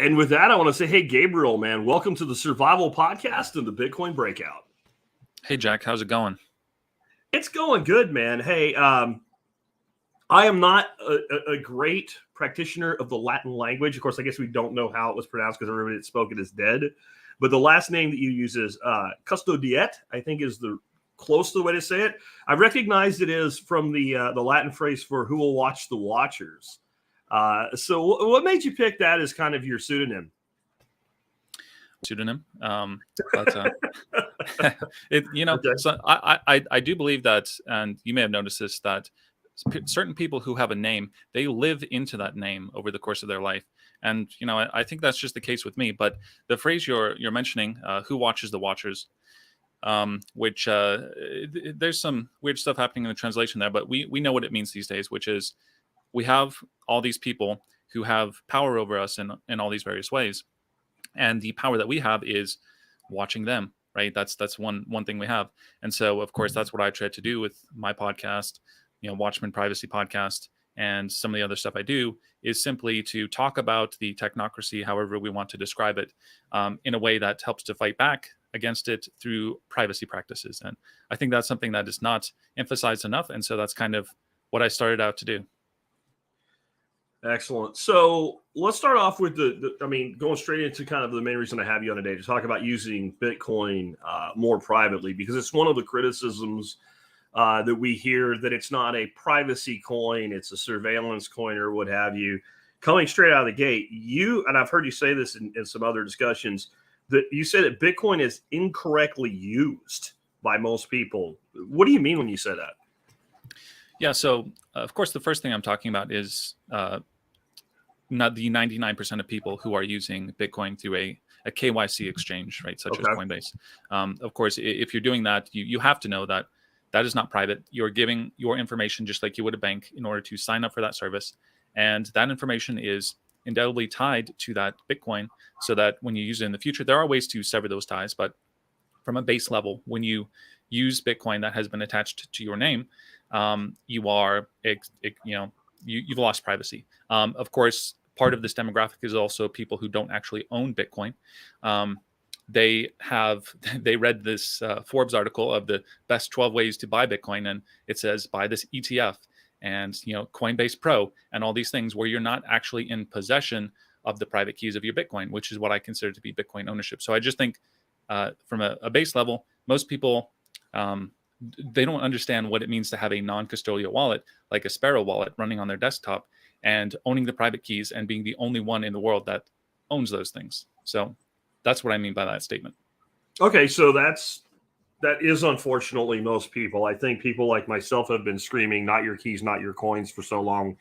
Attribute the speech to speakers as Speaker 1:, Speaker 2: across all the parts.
Speaker 1: And with that, I want to say, hey, Gabriel, man, welcome to the Survival Podcast and the Bitcoin Breakout.
Speaker 2: Hey, Jack, how's it going?
Speaker 1: It's going good, man. Hey, I am not a great practitioner of the Latin language. Of course, I guess we don't know how it was pronounced because everybody that spoke it is dead. But the last name that you use is Custodiet, I think is the close to the way to say it. I recognized it is from the Latin phrase for who will watch the watchers. So what made you pick that as kind of your pseudonym?
Speaker 2: Pseudonym. But
Speaker 1: Okay.
Speaker 2: so I do believe that, and you may have noticed this, that certain people who have a name, they live into that name over the course of their life. And, I think that's just the case with me. But the phrase you're mentioning, who watches the watchers, which there's some weird stuff happening in the translation there, but we know what it means these days, which is we have all these people who have power over us in all these various ways. And the power that we have is watching them, right? That's one thing we have. And so, of course, that's what I try to do with my podcast, Watchman Privacy Podcast, and some of the other stuff I do is simply to talk about the technocracy, however we want to describe it, in a way that helps to fight back against it through privacy practices. And I think that's something that is not emphasized enough. And so that's kind of what I started out to do.
Speaker 1: Excellent. So let's start off with going straight into kind of the main reason I have you on today to talk about using Bitcoin more privately, because it's one of the criticisms that we hear that it's not a privacy coin, it's a surveillance coin or what have you. Coming straight out of the gate, and I've heard you say this in some other discussions, that you say that Bitcoin is incorrectly used by most people. What do you mean when you say that?
Speaker 2: Yeah, so of course, the first thing I'm talking about is not the 99% of people who are using Bitcoin through a KYC exchange, right, such as Coinbase. Of course, if you're doing that, you have to know that that is not private. You're giving your information just like you would a bank in order to sign up for that service. And that information is indelibly tied to that Bitcoin so that when you use it in the future, there are ways to sever those ties. But from a base level, when you use Bitcoin that has been attached to your name, you've lost privacy. Of course, part of this demographic is also people who don't actually own Bitcoin. They read this Forbes article of the best 12 ways to buy Bitcoin, and it says buy this ETF and Coinbase Pro and all these things where you're not actually in possession of the private keys of your Bitcoin, which is what I consider to be Bitcoin ownership. So I just think from a base level, most people they don't understand what it means to have a non-custodial wallet like a Sparrow wallet running on their desktop and owning the private keys and being the only one in the world that owns those things. So that's what I mean by that statement.
Speaker 1: Okay, so that is unfortunately most people. I think people like myself have been screaming, not your keys, not your coins for so long.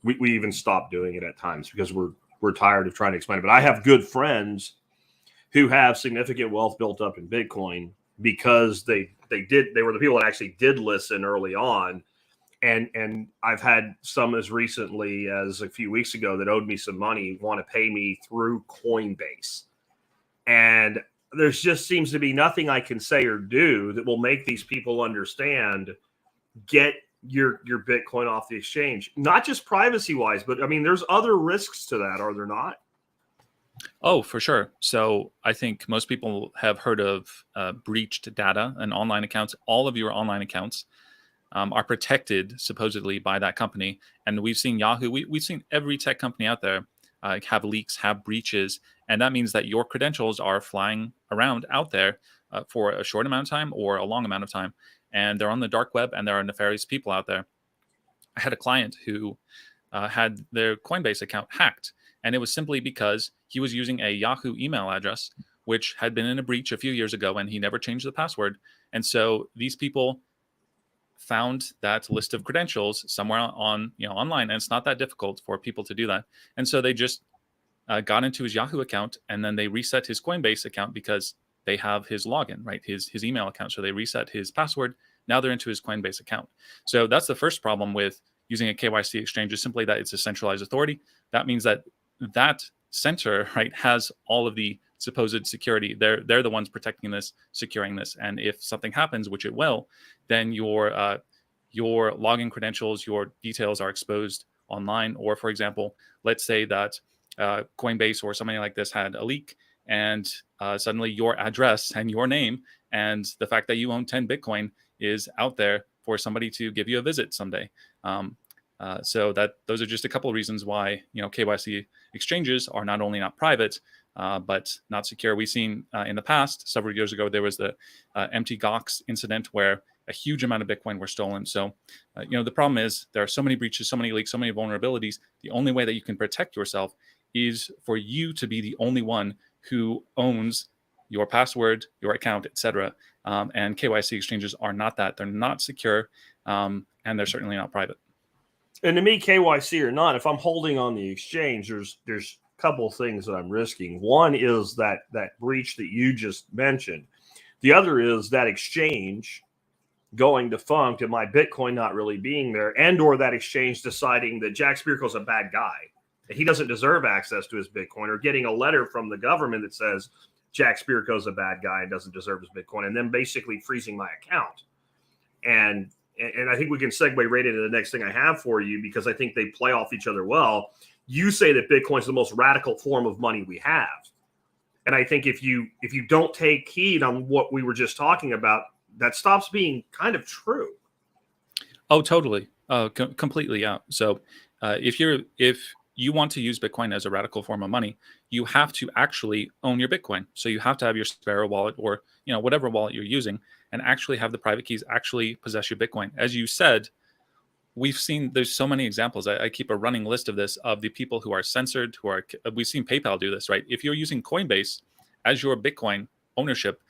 Speaker 1: We even stopped doing it at times because we're tired of trying to explain it. But I have good friends who have significant wealth built up in Bitcoin because they were the people that actually did listen early on. And I've had some as recently as a few weeks ago that owed me some money, want to pay me through Coinbase. And there's just seems to be nothing I can say or do that will make these people understand, get your Bitcoin off the exchange, not just privacy wise, but I mean, there's other risks to that, are there not?
Speaker 2: Oh, for sure. So I think most people have heard of breached data and online accounts. All of your online accounts are protected supposedly by that company. And we've seen Yahoo, we've seen every tech company out there have leaks, have breaches. And that means that your credentials are flying around out there for a short amount of time or a long amount of time. And they're on the dark web and there are nefarious people out there. I had a client who had their Coinbase account hacked. And it was simply because he was using a Yahoo email address, which had been in a breach a few years ago, and he never changed the password. And so these people found that list of credentials somewhere on online, and it's not that difficult for people to do that. And so they just got into his Yahoo account, and then they reset his Coinbase account because they have his login, right? His email account. So they reset his password. Now they're into his Coinbase account. So that's the first problem with using a KYC exchange, is simply that it's a centralized authority. That means that center, right, has all of the supposed security. They're the ones protecting this, securing this. And if something happens, which it will, then your login credentials, your details are exposed online. Or, for example, let's say that Coinbase or somebody like this had a leak, and suddenly your address and your name and the fact that you own 10 Bitcoin is out there for somebody to give you a visit someday. So those are just a couple of reasons why KYC exchanges are not only not private, but not secure. We've seen in the past, several years ago, there was the empty Gox incident where a huge amount of Bitcoin were stolen. So, the problem is there are so many breaches, so many leaks, so many vulnerabilities. The only way that you can protect yourself is for you to be the only one who owns your password, your account, etc. And KYC exchanges are not that. They're not secure, and they're certainly not private.
Speaker 1: And to me, KYC or not, if I'm holding on the exchange, there's a couple of things that I'm risking. One is that breach that you just mentioned. The other is that exchange going defunct and my Bitcoin not really being there, and or that exchange deciding that Jack Spirko's a bad guy and he doesn't deserve access to his Bitcoin, or getting a letter from the government that says Jack Spirko's a bad guy and doesn't deserve his Bitcoin, and then basically freezing my account. And I think we can segue right into the next thing I have for you, because I think they play off each other well. You say that Bitcoin is the most radical form of money we have. And I think if you don't take heed on what we were just talking about, that stops being kind of true.
Speaker 2: Oh, totally. Completely. Yeah. So if you want to use Bitcoin as a radical form of money, you have to actually own your Bitcoin. So you have to have your Sparrow wallet, or whatever wallet you're using, and actually have the private keys actually possess your Bitcoin. As you said, we've seen there's so many examples. I keep a running list of this, of the people who are censored, we've seen PayPal do this, right? If you're using Coinbase as your Bitcoin ownership,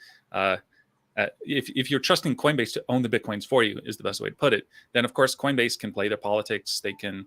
Speaker 2: if you're trusting Coinbase to own the Bitcoins for you, is the best way to put it, then of course Coinbase can play their politics. They can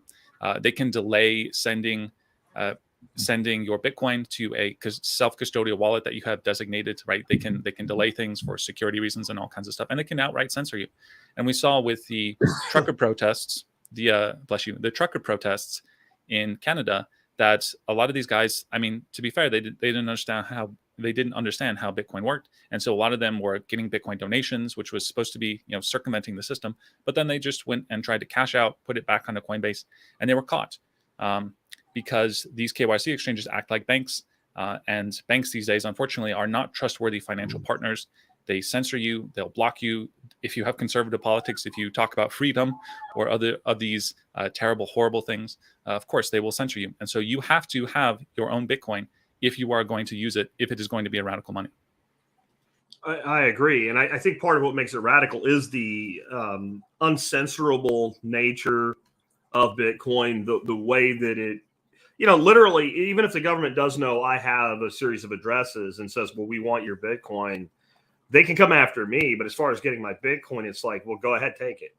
Speaker 2: delay sending your Bitcoin to a self-custodial wallet that you have designated, right? They can delay things for security reasons and all kinds of stuff, and they can outright censor you. And we saw with the trucker protests, the trucker protests in Canada, that a lot of these guys, I mean, to be fair, they didn't understand how Bitcoin worked, and so a lot of them were getting Bitcoin donations, which was supposed to be circumventing the system. But then they just went and tried to cash out, put it back onto Coinbase, and they were caught. Because these KYC exchanges act like banks, and banks these days, unfortunately, are not trustworthy financial partners. They censor you, they'll block you. If you have conservative politics, if you talk about freedom or other of these terrible, horrible things, of course, they will censor you. And so you have to have your own Bitcoin if you are going to use it, if it is going to be a radical money.
Speaker 1: I agree. And I think part of what makes it radical is the uncensorable nature of Bitcoin, the way that it, literally, even if the government does know I have a series of addresses and says, well, we want your Bitcoin, they can come after me. But as far as getting my Bitcoin, it's like, well, go ahead, take it.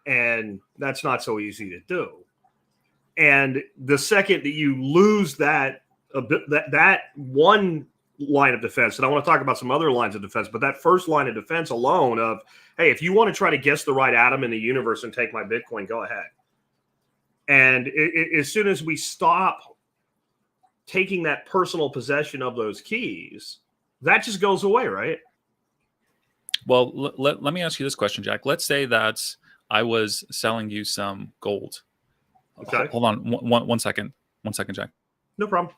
Speaker 1: And that's not so easy to do. And the second that you lose that one line of defense, and I want to talk about some other lines of defense, but that first line of defense alone of, hey, if you want to try to guess the right atom in the universe and take my Bitcoin, go ahead. And as soon as we stop taking that personal possession of those keys, that just goes away, right?
Speaker 2: Well, let me ask you this question, Jack. Let's say that I was selling you some gold.
Speaker 1: Okay.
Speaker 2: Hold on one second. 1 second, Jack.
Speaker 1: No problem.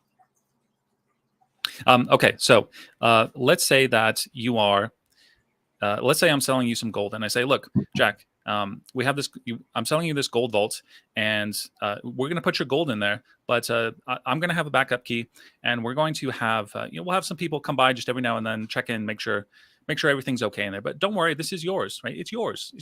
Speaker 2: Okay, so let's say that you are, let's say I'm selling you some gold, and I say, look, Jack, we have this, I'm selling you this gold vault, and we're going to put your gold in there, but I'm going to have a backup key, and we're going to have, we'll have some people come by just every now and then, check in, make sure everything's okay in there. But don't worry, this is yours, right? It's yours.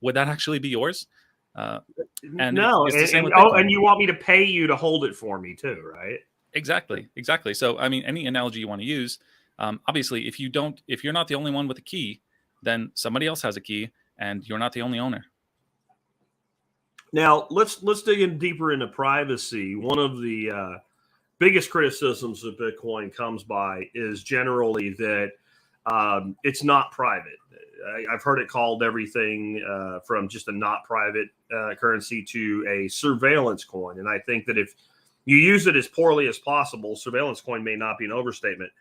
Speaker 2: Would that actually be yours?
Speaker 1: And no, and you want me to pay you to hold it for me too, right?
Speaker 2: Exactly. So, I mean, any analogy you want to use, obviously, if you're not the only one with a key, then somebody else has a key, and you're not the only owner.
Speaker 1: Now, let's dig in deeper into privacy. One of the biggest criticisms of Bitcoin comes by is generally that it's not private. I've heard it called everything from just a not private currency to a surveillance coin. And I think that if you use it as poorly as possible, surveillance coin may not be an overstatement.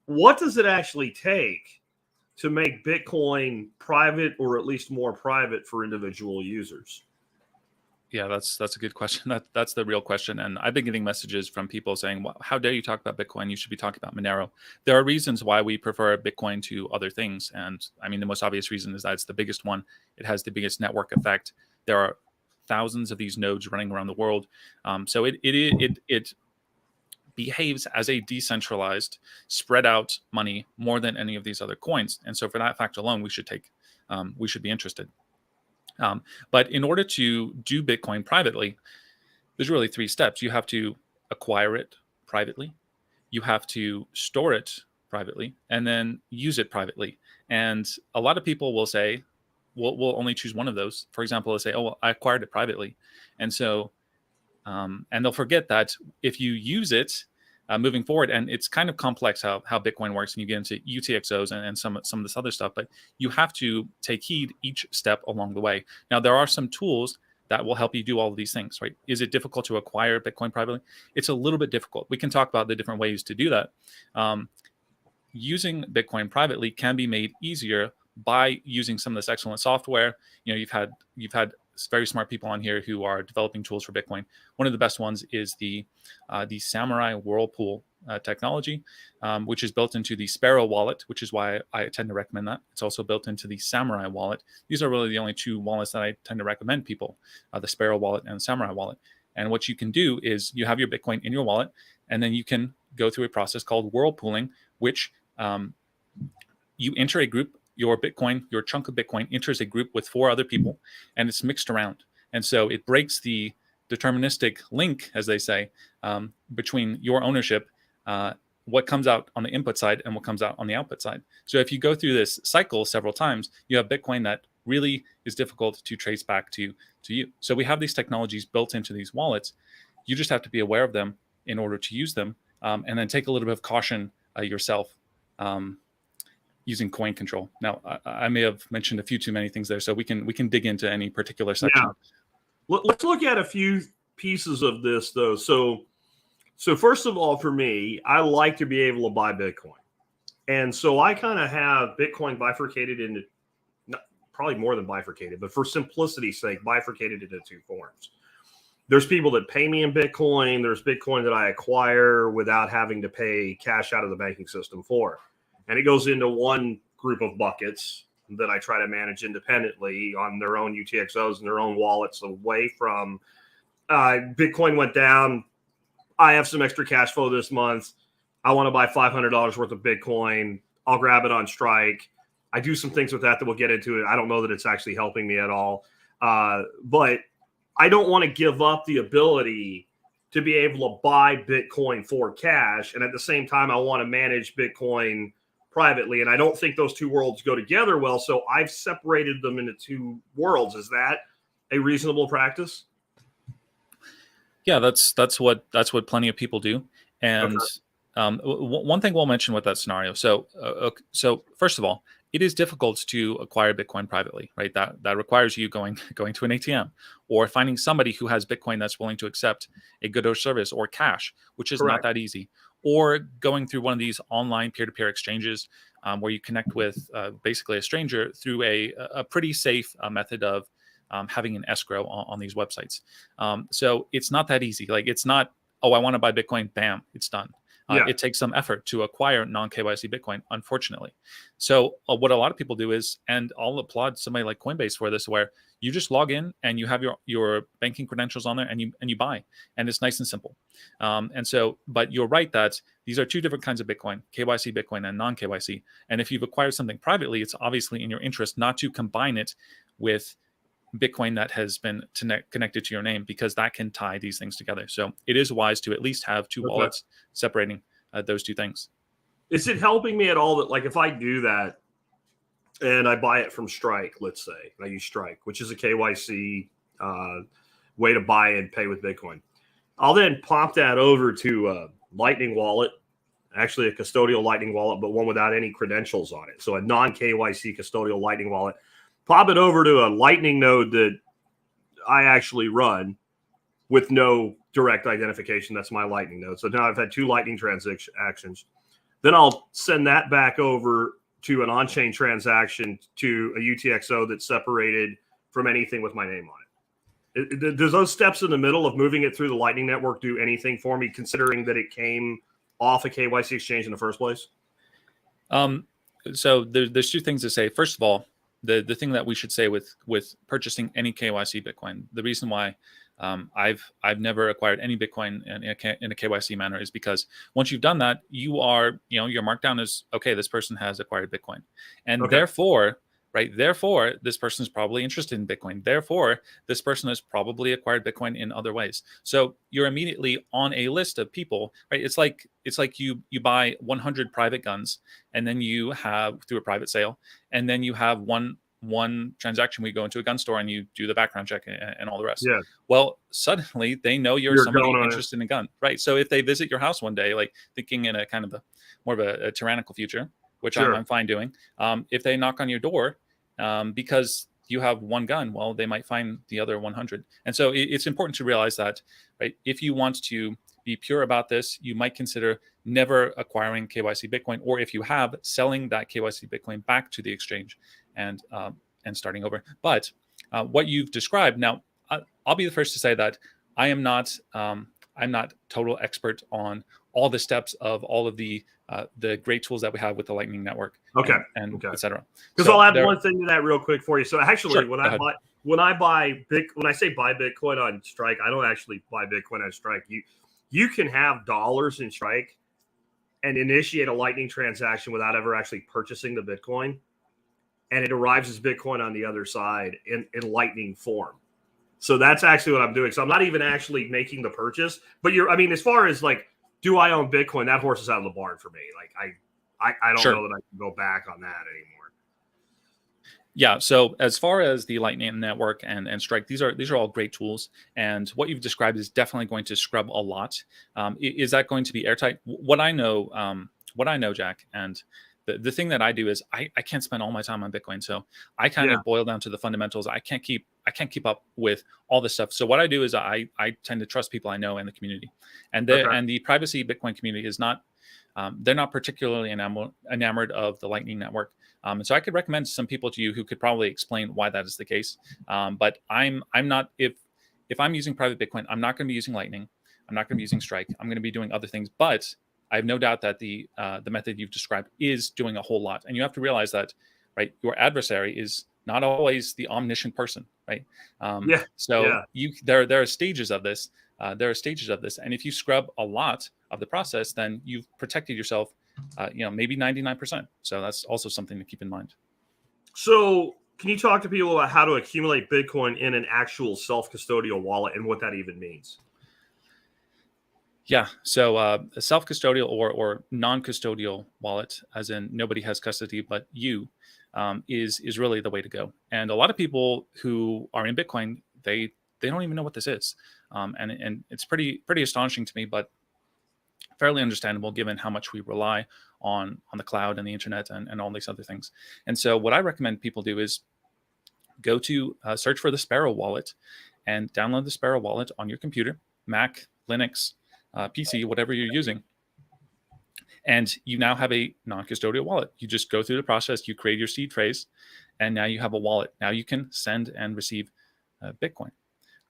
Speaker 1: What does it actually take to make Bitcoin private, or at least more private for individual users?
Speaker 2: Yeah, that's a good question. That's the real question. And I've been getting messages from people saying, well, how dare you talk about Bitcoin? You should be talking about Monero. There are reasons why we prefer Bitcoin to other things. And I mean, the most obvious reason is that it's the biggest one. It has the biggest network effect. There are thousands of these nodes running around the world. So it behaves as a decentralized, spread out money more than any of these other coins. And so for that fact alone, we should be interested. But in order to do Bitcoin privately, there's really 3 steps. You have to acquire it privately, you have to store it privately, and then use it privately. And a lot of people will say, we'll only choose one of those. For example, they'll say, oh, well, I acquired it privately. And so, and they'll forget that if you use it moving forward, and it's kind of complex how Bitcoin works, and you get into UTXOs and some of this other stuff, but you have to take heed each step along the way. Now, there are some tools that will help you do all of these things, right? Is it difficult to acquire Bitcoin privately? It's a little bit difficult. We can talk about the different ways to do that. Using Bitcoin privately can be made easier by using some of this excellent software. You know, you've had very smart people on here who are developing tools for Bitcoin. One of the best ones is the Samurai Whirlpool technology, which is built into the Sparrow wallet, which is why I tend to recommend that. It's also built into the Samurai wallet. These are really the only 2 wallets that I tend to recommend people, the Sparrow wallet and the Samurai wallet. And what you can do is you have your Bitcoin in your wallet, and then you can go through a process called whirlpooling, which you enter a group. Your Bitcoin, your chunk of Bitcoin enters a group with 4 other people, and it's mixed around. And so it breaks the deterministic link, as they say, between your ownership, what comes out on the input side and what comes out on the output side. So if you go through this cycle several times, you have Bitcoin that really is difficult to trace back to you. So we have these technologies built into these wallets. You just have to be aware of them in order to use them, and then take a little bit of caution yourself. Using coin control. Now, I may have mentioned a few too many things there, so we can dig into any particular section.
Speaker 1: Yeah. Let's look at a few pieces of this, though. So first of all, for me, I like to be able to buy Bitcoin, and so I kind of have Bitcoin bifurcated into, probably more than bifurcated, but for simplicity's sake, bifurcated into 2 forms. There's people that pay me in Bitcoin. There's Bitcoin that I acquire without having to pay cash out of the banking system for. And it goes into one group of buckets that I try to manage independently on their own UTXOs and their own wallets, away from Bitcoin went down. I have some extra cash flow this month. I want to buy $500 worth of Bitcoin. I'll grab it on Strike. I do some things with that we'll get into it. I don't know that it's actually helping me at all. But I don't want to give up the ability to be able to buy Bitcoin for cash. And at the same time, I want to manage Bitcoin privately. And I don't think those 2 worlds go together well. So I've separated them into 2 worlds. Is that a reasonable practice?
Speaker 2: Yeah, that's what plenty of people do. And one thing we'll mention with that scenario. So first of all, it is difficult to acquire Bitcoin privately, right? That requires you going to an ATM, or finding somebody who has Bitcoin that's willing to accept a good or service, or cash, which is not that easy. Or going through one of these online peer-to-peer exchanges, where you connect with basically a stranger through a pretty safe method of having an escrow on these websites. So it's not that easy. Like, it's not, oh, I want to buy Bitcoin, bam, it's done. It takes some effort to acquire non-KYC Bitcoin, unfortunately. So what a lot of people do is, and I'll applaud somebody like Coinbase for this, where you just log in and you have your banking credentials on there, and you buy, and it's nice and simple. And so, but you're right that these are 2 different kinds of Bitcoin: KYC Bitcoin and non-KYC. And if you've acquired something privately, it's obviously in your interest not to combine it with Bitcoin that has been connected to your name, because that can tie these things together. So it is wise to at least have 2 wallets separating those 2 things.
Speaker 1: Is it helping me at all that, like, if I do that and I buy it from Strike, let's say, and I use Strike, which is a KYC way to buy and pay with Bitcoin, I'll then pop that over to a Lightning wallet, actually a custodial Lightning wallet, but one without any credentials on it. So a non-KYC custodial Lightning wallet. Pop it over to a Lightning node that I actually run with no direct identification. That's my Lightning node. So now I've had 2 Lightning transactions. Then I'll send that back over to an on-chain transaction to a UTXO that's separated from anything with my name on it. Does those steps in the middle of moving it through the Lightning Network do anything for me, considering that it came off a KYC exchange in the first place?
Speaker 2: So there's two things to say. First of all, the thing that we should say with purchasing any KYC Bitcoin, the reason why I've never acquired any Bitcoin in a KYC manner is because once you've done that, you are, your markdown is, okay, this person has acquired Bitcoin, and therefore, right, therefore this person is probably interested in Bitcoin. Therefore, this person has probably acquired Bitcoin in other ways. So you're immediately on a list of people, right? It's like you buy 100 private guns, and then you have, through a private sale, and then you have one transaction where you go into a gun store and you do the background check and all the rest.
Speaker 1: Yeah.
Speaker 2: Well, suddenly they know you're somebody interested in a gun, right? So if they visit your house one day, like thinking in a kind of more of a tyrannical future, which I'm fine doing, if they knock on your door because you have one gun, well, they might find the other 100. And so it's important to realize that, right? If you want to be pure about this, you might consider never acquiring KYC Bitcoin, or if you have, selling that KYC Bitcoin back to the exchange and starting over. But what you've described now, I'll be the first to say that I'm not total expert on all the steps of all of the great tools that we have with the Lightning Network, and etc.
Speaker 1: Because I'll add one thing to that real quick for you. So actually, when I say buy Bitcoin on Strike, I don't actually buy Bitcoin on Strike. You can have dollars in Strike and initiate a Lightning transaction without ever actually purchasing the Bitcoin, and it arrives as Bitcoin on the other side in Lightning form. So that's actually what I'm doing. So I'm not even actually making the purchase, but as far as like, do I own Bitcoin? That horse is out of the barn for me. Like I don't know that I can go back on that anymore.
Speaker 2: Yeah. So as far as the Lightning Network and Strike, these are all great tools. And what you've described is definitely going to scrub a lot. Is that going to be airtight? What I know, Jack, and the thing that I do is I can't spend all my time on Bitcoin. So I kind of boil down to the fundamentals. I can't keep up with all this stuff. So what I do is I tend to trust people I know in the community, and the privacy Bitcoin community is not, they're not particularly enamored of the Lightning Network. And so I could recommend some people to you who could probably explain why that is the case. But I'm not, if I'm using private Bitcoin, I'm not going to be using Lightning. I'm not going to be using Strike. I'm going to be doing other things. But I have no doubt that the method you've described is doing a whole lot. And you have to realize that, right, your adversary is not always the omniscient person, right? There are stages of this. And if you scrub a lot of the process, then you've protected yourself, maybe 99%. So that's also something to keep in mind.
Speaker 1: So can you talk to people about how to accumulate Bitcoin in an actual self-custodial wallet and what that even means?
Speaker 2: Yeah. So a self-custodial or non-custodial wallet, as in nobody has custody but you, is really the way to go. And a lot of people who are in Bitcoin, they don't even know what this is. And it's pretty astonishing to me, but fairly understandable given how much we rely on the cloud and the internet and all these other things. And so what I recommend people do is go to search for the Sparrow wallet and download the Sparrow wallet on your computer, Mac, Linux, PC, whatever you're using. And you now have a non-custodial wallet. You just go through the process, you create your seed phrase, and now you have a wallet. Now you can send and receive Bitcoin.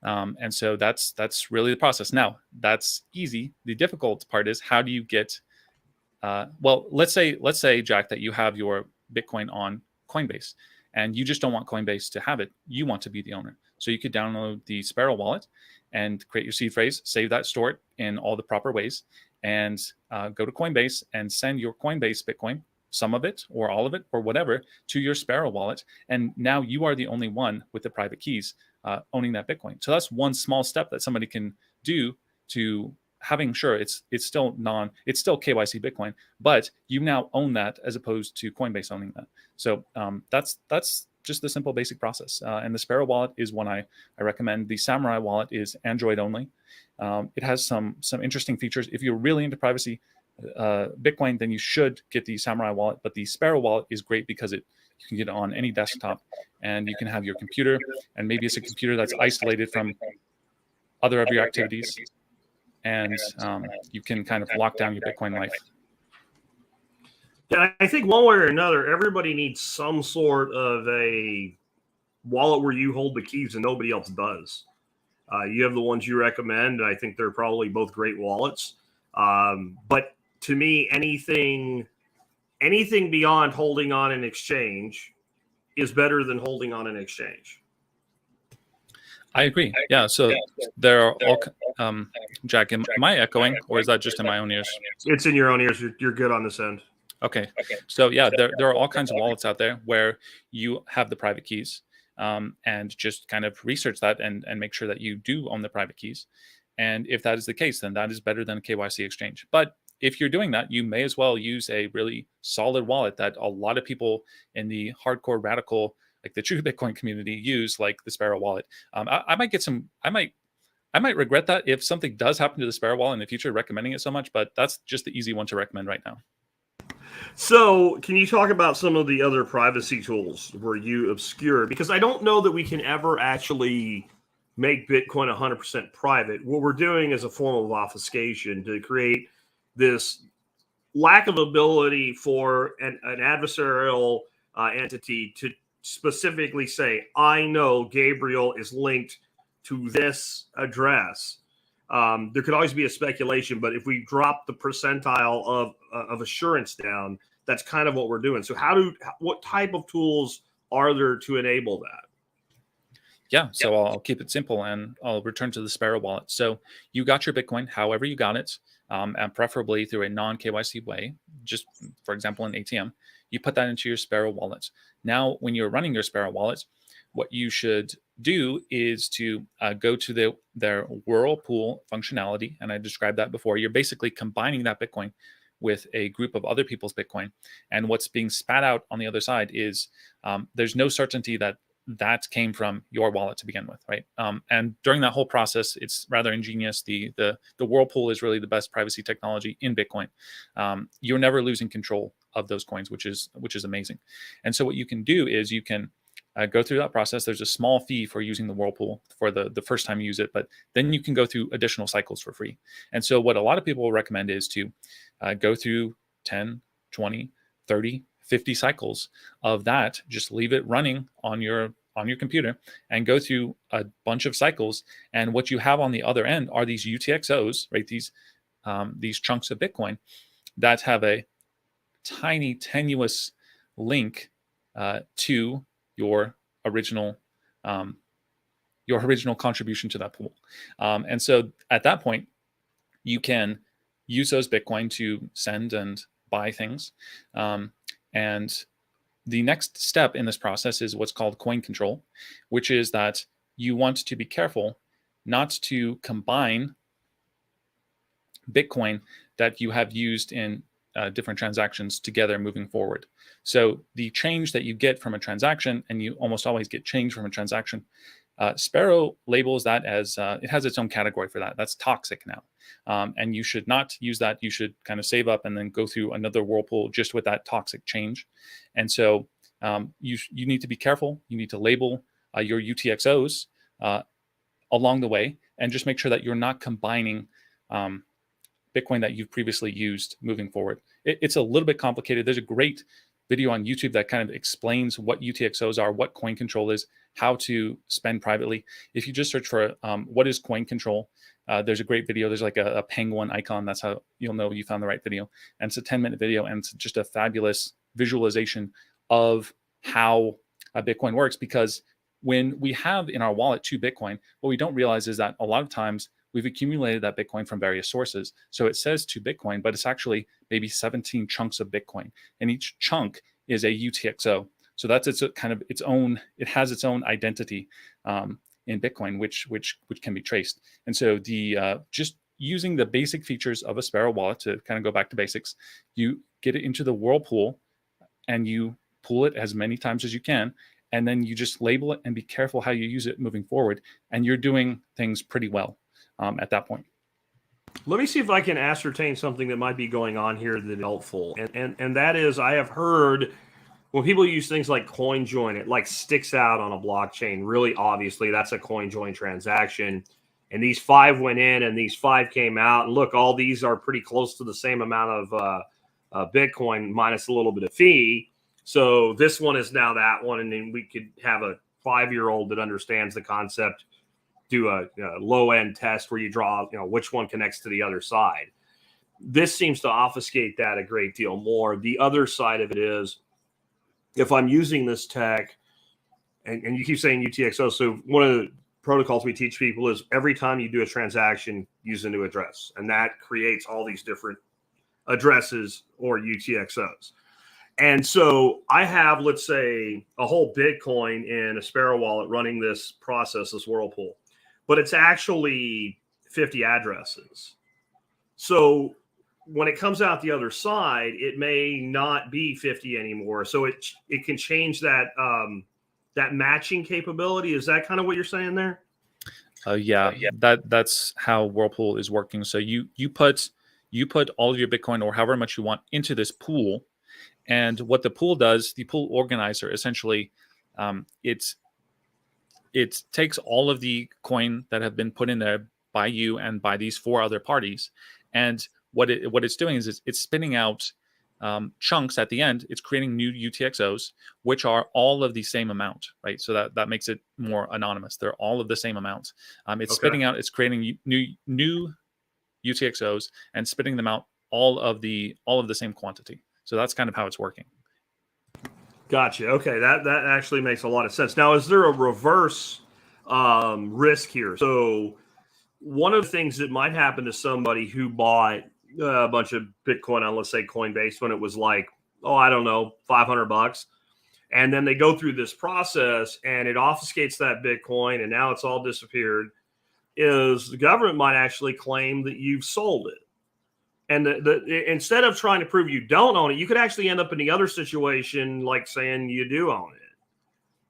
Speaker 2: And so that's really the process. Now, that's easy. The difficult part is, how do you get, let's say, Jack, that you have your Bitcoin on Coinbase and you just don't want Coinbase to have it. You want to be the owner. So you could download the Sparrow wallet and create your seed phrase, save that, store it in all the proper ways, and go to Coinbase and send your Coinbase Bitcoin, some of it or all of it or whatever, to your Sparrow wallet. And now you are the only one with the private keys owning that Bitcoin. So that's one small step that somebody can do to having sure it's still KYC Bitcoin, but you now own that as opposed to Coinbase owning that. So that's just the simple basic process. And the Sparrow wallet is one I recommend. The Samurai wallet is Android only. It has some interesting features. If you're really into privacy Bitcoin, then you should get the Samurai wallet. But the Sparrow wallet is great because you can get it on any desktop, and you can have your computer, and maybe it's a computer that's isolated from other of your activities, and you can kind of lock down your Bitcoin life.
Speaker 1: Yeah, I think one way or another, everybody needs some sort of a wallet where you hold the keys and nobody else does. You have the ones you recommend, and I think they're probably both great wallets. But to me, anything beyond holding on an exchange is better than holding on an exchange.
Speaker 2: I agree. Yeah. So there are all, Jack, am I echoing, or is that just in my own ears?
Speaker 1: It's in your own ears. You're good on this end.
Speaker 2: Okay. So yeah, there are all kinds of wallets out there where you have the private keys, and just kind of research that and make sure that you do own the private keys. And if that is the case, then that is better than a KYC exchange. But if you're doing that, you may as well use a really solid wallet that a lot of people in the hardcore radical, like the true Bitcoin community, use, like the Sparrow wallet. I might get some. I might regret that if something does happen to the Sparrow wallet in the future, recommending it so much. But that's just the easy one to recommend right now.
Speaker 1: So, can you talk about some of the other privacy tools where you obscure? Because I don't know that we can ever actually make Bitcoin 100% private. What we're doing is a form of obfuscation to create this lack of ability for an adversarial entity to specifically say, I know Gabriel is linked to this address. There could always be a speculation, but if we drop the percentile of assurance down, that's kind of what we're doing. So what type of tools are there to enable that?
Speaker 2: Yeah, so I'll keep it simple and I'll return to the Sparrow wallet. So you got your Bitcoin, however you got it, and preferably through a non-KYC way, just for example, an ATM. You put that into your Sparrow wallet. Now, when you're running your Sparrow wallet, what you should do is to go to their Whirlpool functionality, and I described that before. You're basically combining that Bitcoin with a group of other people's Bitcoin, and what's being spat out on the other side is there's no certainty that came from your wallet to begin with, right? And during that whole process, it's rather ingenious. The Whirlpool is really the best privacy technology in Bitcoin. You're never losing control of those coins, which is amazing. And so what you can do is you can go through that process. There's a small fee for using the Whirlpool for the first time you use it, but then you can go through additional cycles for free. And so what a lot of people will recommend is to go through 10, 20, 30, 50 cycles of that. Just leave it running on your computer and go through a bunch of cycles. And what you have on the other end are these UTXOs, right? These chunks of Bitcoin that have a tiny, tenuous link to your original contribution to that pool. And so at that point, you can use those Bitcoin to send and buy things. And the next step in this process is what's called coin control, which is that you want to be careful not to combine Bitcoin that you have used in different transactions together moving forward. So the change that you get from a transaction, and you almost always get change from a transaction, Sparrow labels that as, it has its own category for that. That's toxic now. And you should not use that. You should kind of save up and then go through another Whirlpool just with that toxic change. And so you need to be careful. You need to label your UTXOs along the way, and just make sure that you're not combining Bitcoin that you've previously used moving forward. It's a little bit complicated. There's a great video on YouTube that kind of explains what UTXOs are, what coin control is, how to spend privately. If you just search for what is coin control, there's a great video. There's like a penguin icon. That's how you'll know you found the right video. And it's a 10-minute video, and it's just a fabulous visualization of how Bitcoin works. Because when we have in our wallet 2 Bitcoin, what we don't realize is that a lot of times we've accumulated that Bitcoin from various sources. So it says 2 Bitcoin, but it's actually maybe 17 chunks of Bitcoin. And each chunk is a UTXO. So that's its own, it has its own identity in Bitcoin, which can be traced. And so just using the basic features of a Sparrow wallet to kind of go back to basics, you get it into the Whirlpool and you pull it as many times as you can. And then you just label it and be careful how you use it moving forward. And you're doing things pretty well at that point.
Speaker 1: Let me see if I can ascertain something that might be going on here that is helpful. And that is, I have heard when people use things like CoinJoin, it like sticks out on a blockchain. Really obviously, that's a CoinJoin transaction. And these 5 went in and these 5 came out. And look, all these are pretty close to the same amount of Bitcoin minus a little bit of fee. So this one is now that one. And then we could have a 5-year-old that understands the concept do a low end test where you draw, which one connects to the other side. This seems to obfuscate that a great deal more. The other side of it is, if I'm using this tech, and you keep saying UTXO, so one of the protocols we teach people is every time you do a transaction, use a new address. And that creates all these different addresses or UTXOs. And so I have, let's say, a whole Bitcoin in a Sparrow wallet running this process, this Whirlpool, but it's actually 50 addresses. So when it comes out the other side, it may not be 50 anymore. So it can change that that matching capability. Is that kind of what you're saying there?
Speaker 2: Yeah. That's how Whirlpool is working. So you put all of your Bitcoin or however much you want into this pool. And what the pool does, the pool organizer, essentially, it takes all of the coin that have been put in there by you and by these 4 other parties, and what it's doing is it's spinning out chunks at the end. It's creating new UTXOs, which are all of the same amount, right? So that makes it more anonymous. They're all of the same amount. It's spitting out. It's creating new UTXOs and spitting them out all of the same quantity. So that's kind of how it's working.
Speaker 1: Gotcha. Okay, that actually makes a lot of sense. Now, is there a reverse risk here? So one of the things that might happen to somebody who bought a bunch of Bitcoin on, let's say, Coinbase when it was like, I don't know, $500, and then they go through this process and it obfuscates that Bitcoin and now it's all disappeared, is the government might actually claim that you've sold it. And instead of trying to prove you don't own it, you could actually end up in the other situation, like saying you do own it.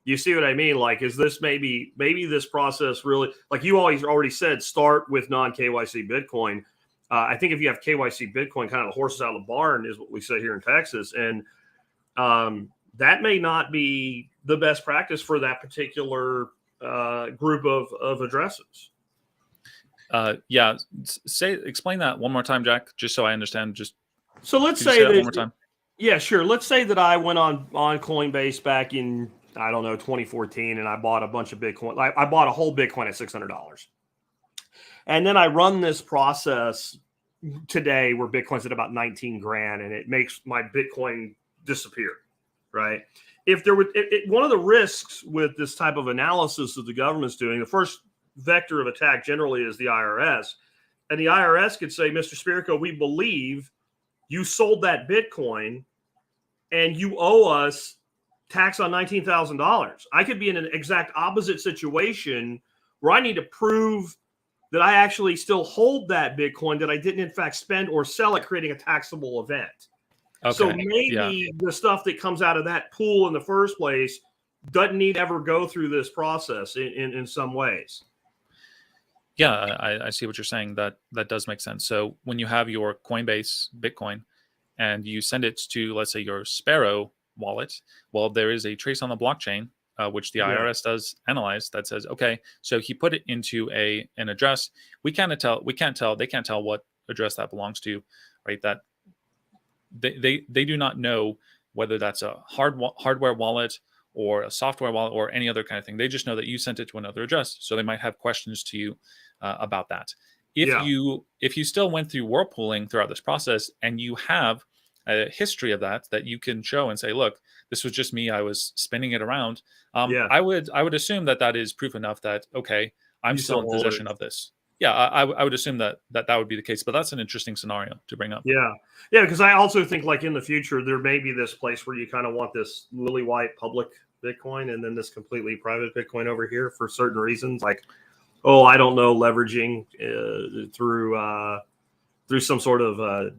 Speaker 1: You see what I mean? Like, is this maybe this process really, like you already said, start with non-KYC Bitcoin. I think if you have KYC Bitcoin, kind of the horses out of the barn is what we say here in Texas. And that may not be the best practice for that particular group of addresses.
Speaker 2: Explain that one more time, Jack, just so I understand.
Speaker 1: So let's say
Speaker 2: that one more time.
Speaker 1: Yeah, sure. Let's say that I went on Coinbase back in, I don't know, 2014, and I bought a bunch of Bitcoin. I bought a whole Bitcoin at $600. And then I run this process today where Bitcoin's at about 19 grand, and it makes my Bitcoin disappear, right? If there would, one of the risks with this type of analysis that the government's doing, the first vector of attack generally is the IRS. And the IRS could say, Mr. Spirico, we believe you sold that Bitcoin and you owe us tax on $19,000. I could be in an exact opposite situation where I need to prove that I actually still hold that Bitcoin, that I didn't in fact spend or sell it, creating a taxable event. Okay. So maybe the stuff that comes out of that pool in the first place doesn't need to ever go through this process in some ways.
Speaker 2: Yeah, I see what you're saying. That does make sense. So when you have your Coinbase Bitcoin and you send it to, let's say, your Sparrow wallet, well, there is a trace on the blockchain, which the IRS does analyze, that says, okay, so he put it into an address. They can't tell what address that belongs to, right? That they do not know whether that's a hardware wallet or a software wallet or any other kind of thing. They just know that you sent it to another address. So they might have questions to you about that. If you still went through whirlpooling throughout this process and you have a history of that you can show and say, look, this was just me, I was spinning it around. I would assume that is proof enough that, okay, I'm still in possession of this. Yeah, I would assume that would be the case, but that's an interesting scenario to bring up.
Speaker 1: Yeah, because I also think, like, in the future, there may be this place where you kind of want this lily white public Bitcoin and then this completely private Bitcoin over here for certain reasons, like, I don't know, leveraging through some sort of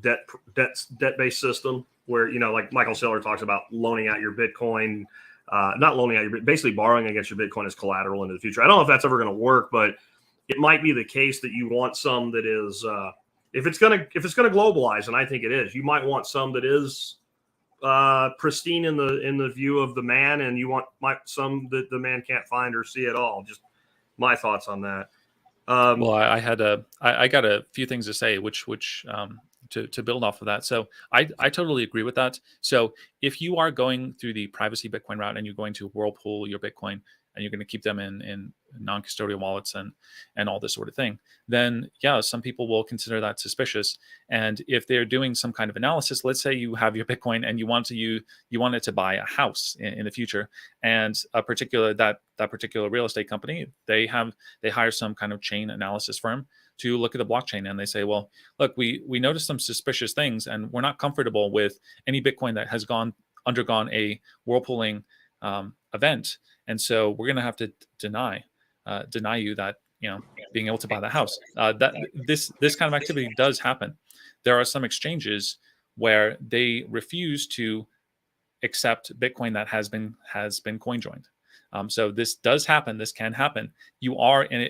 Speaker 1: debt-based system where, like Michael Saylor talks about loaning out your Bitcoin, not loaning out basically borrowing against your Bitcoin as collateral into the future. I don't know if that's ever going to work, but it might be the case that you want some that is, if it's gonna globalize, and I think it is, you might want some that is pristine in the view of the man, and you want some that the man can't find or see at all. Just my thoughts on that.
Speaker 2: Well, I got a few things to say, which to build off of that. So I totally agree with that. So if you are going through the privacy Bitcoin route and you're going to whirlpool your Bitcoin and you're going to keep them in non-custodial wallets and all this sort of thing, then yeah, some people will consider that suspicious. And if they're doing some kind of analysis, let's say you have your Bitcoin and you want it to buy a house in the future, and that particular real estate company, they hire some kind of chain analysis firm to look at the blockchain, and they say, well, look, we noticed some suspicious things, and we're not comfortable with any Bitcoin that has undergone a whirlpooling event, and so we're going to have to deny you that, being able to buy the house. That this kind of activity does happen. There are some exchanges where they refuse to accept Bitcoin that has been coin joined. So this does happen. This can happen. You are in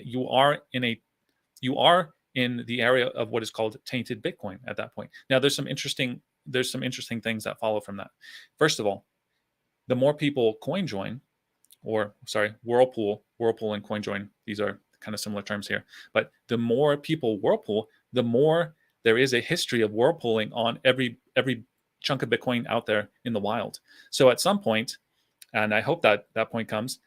Speaker 2: the area of what is called tainted Bitcoin at that point. Now, there's some interesting things that follow from that. First of all, the more people coin join, whirlpool and coin join, these are kind of similar terms here, but the more people whirlpool, the more there is a history of whirlpooling on every chunk of Bitcoin out there in the wild. So at some point, and I hope that point comes,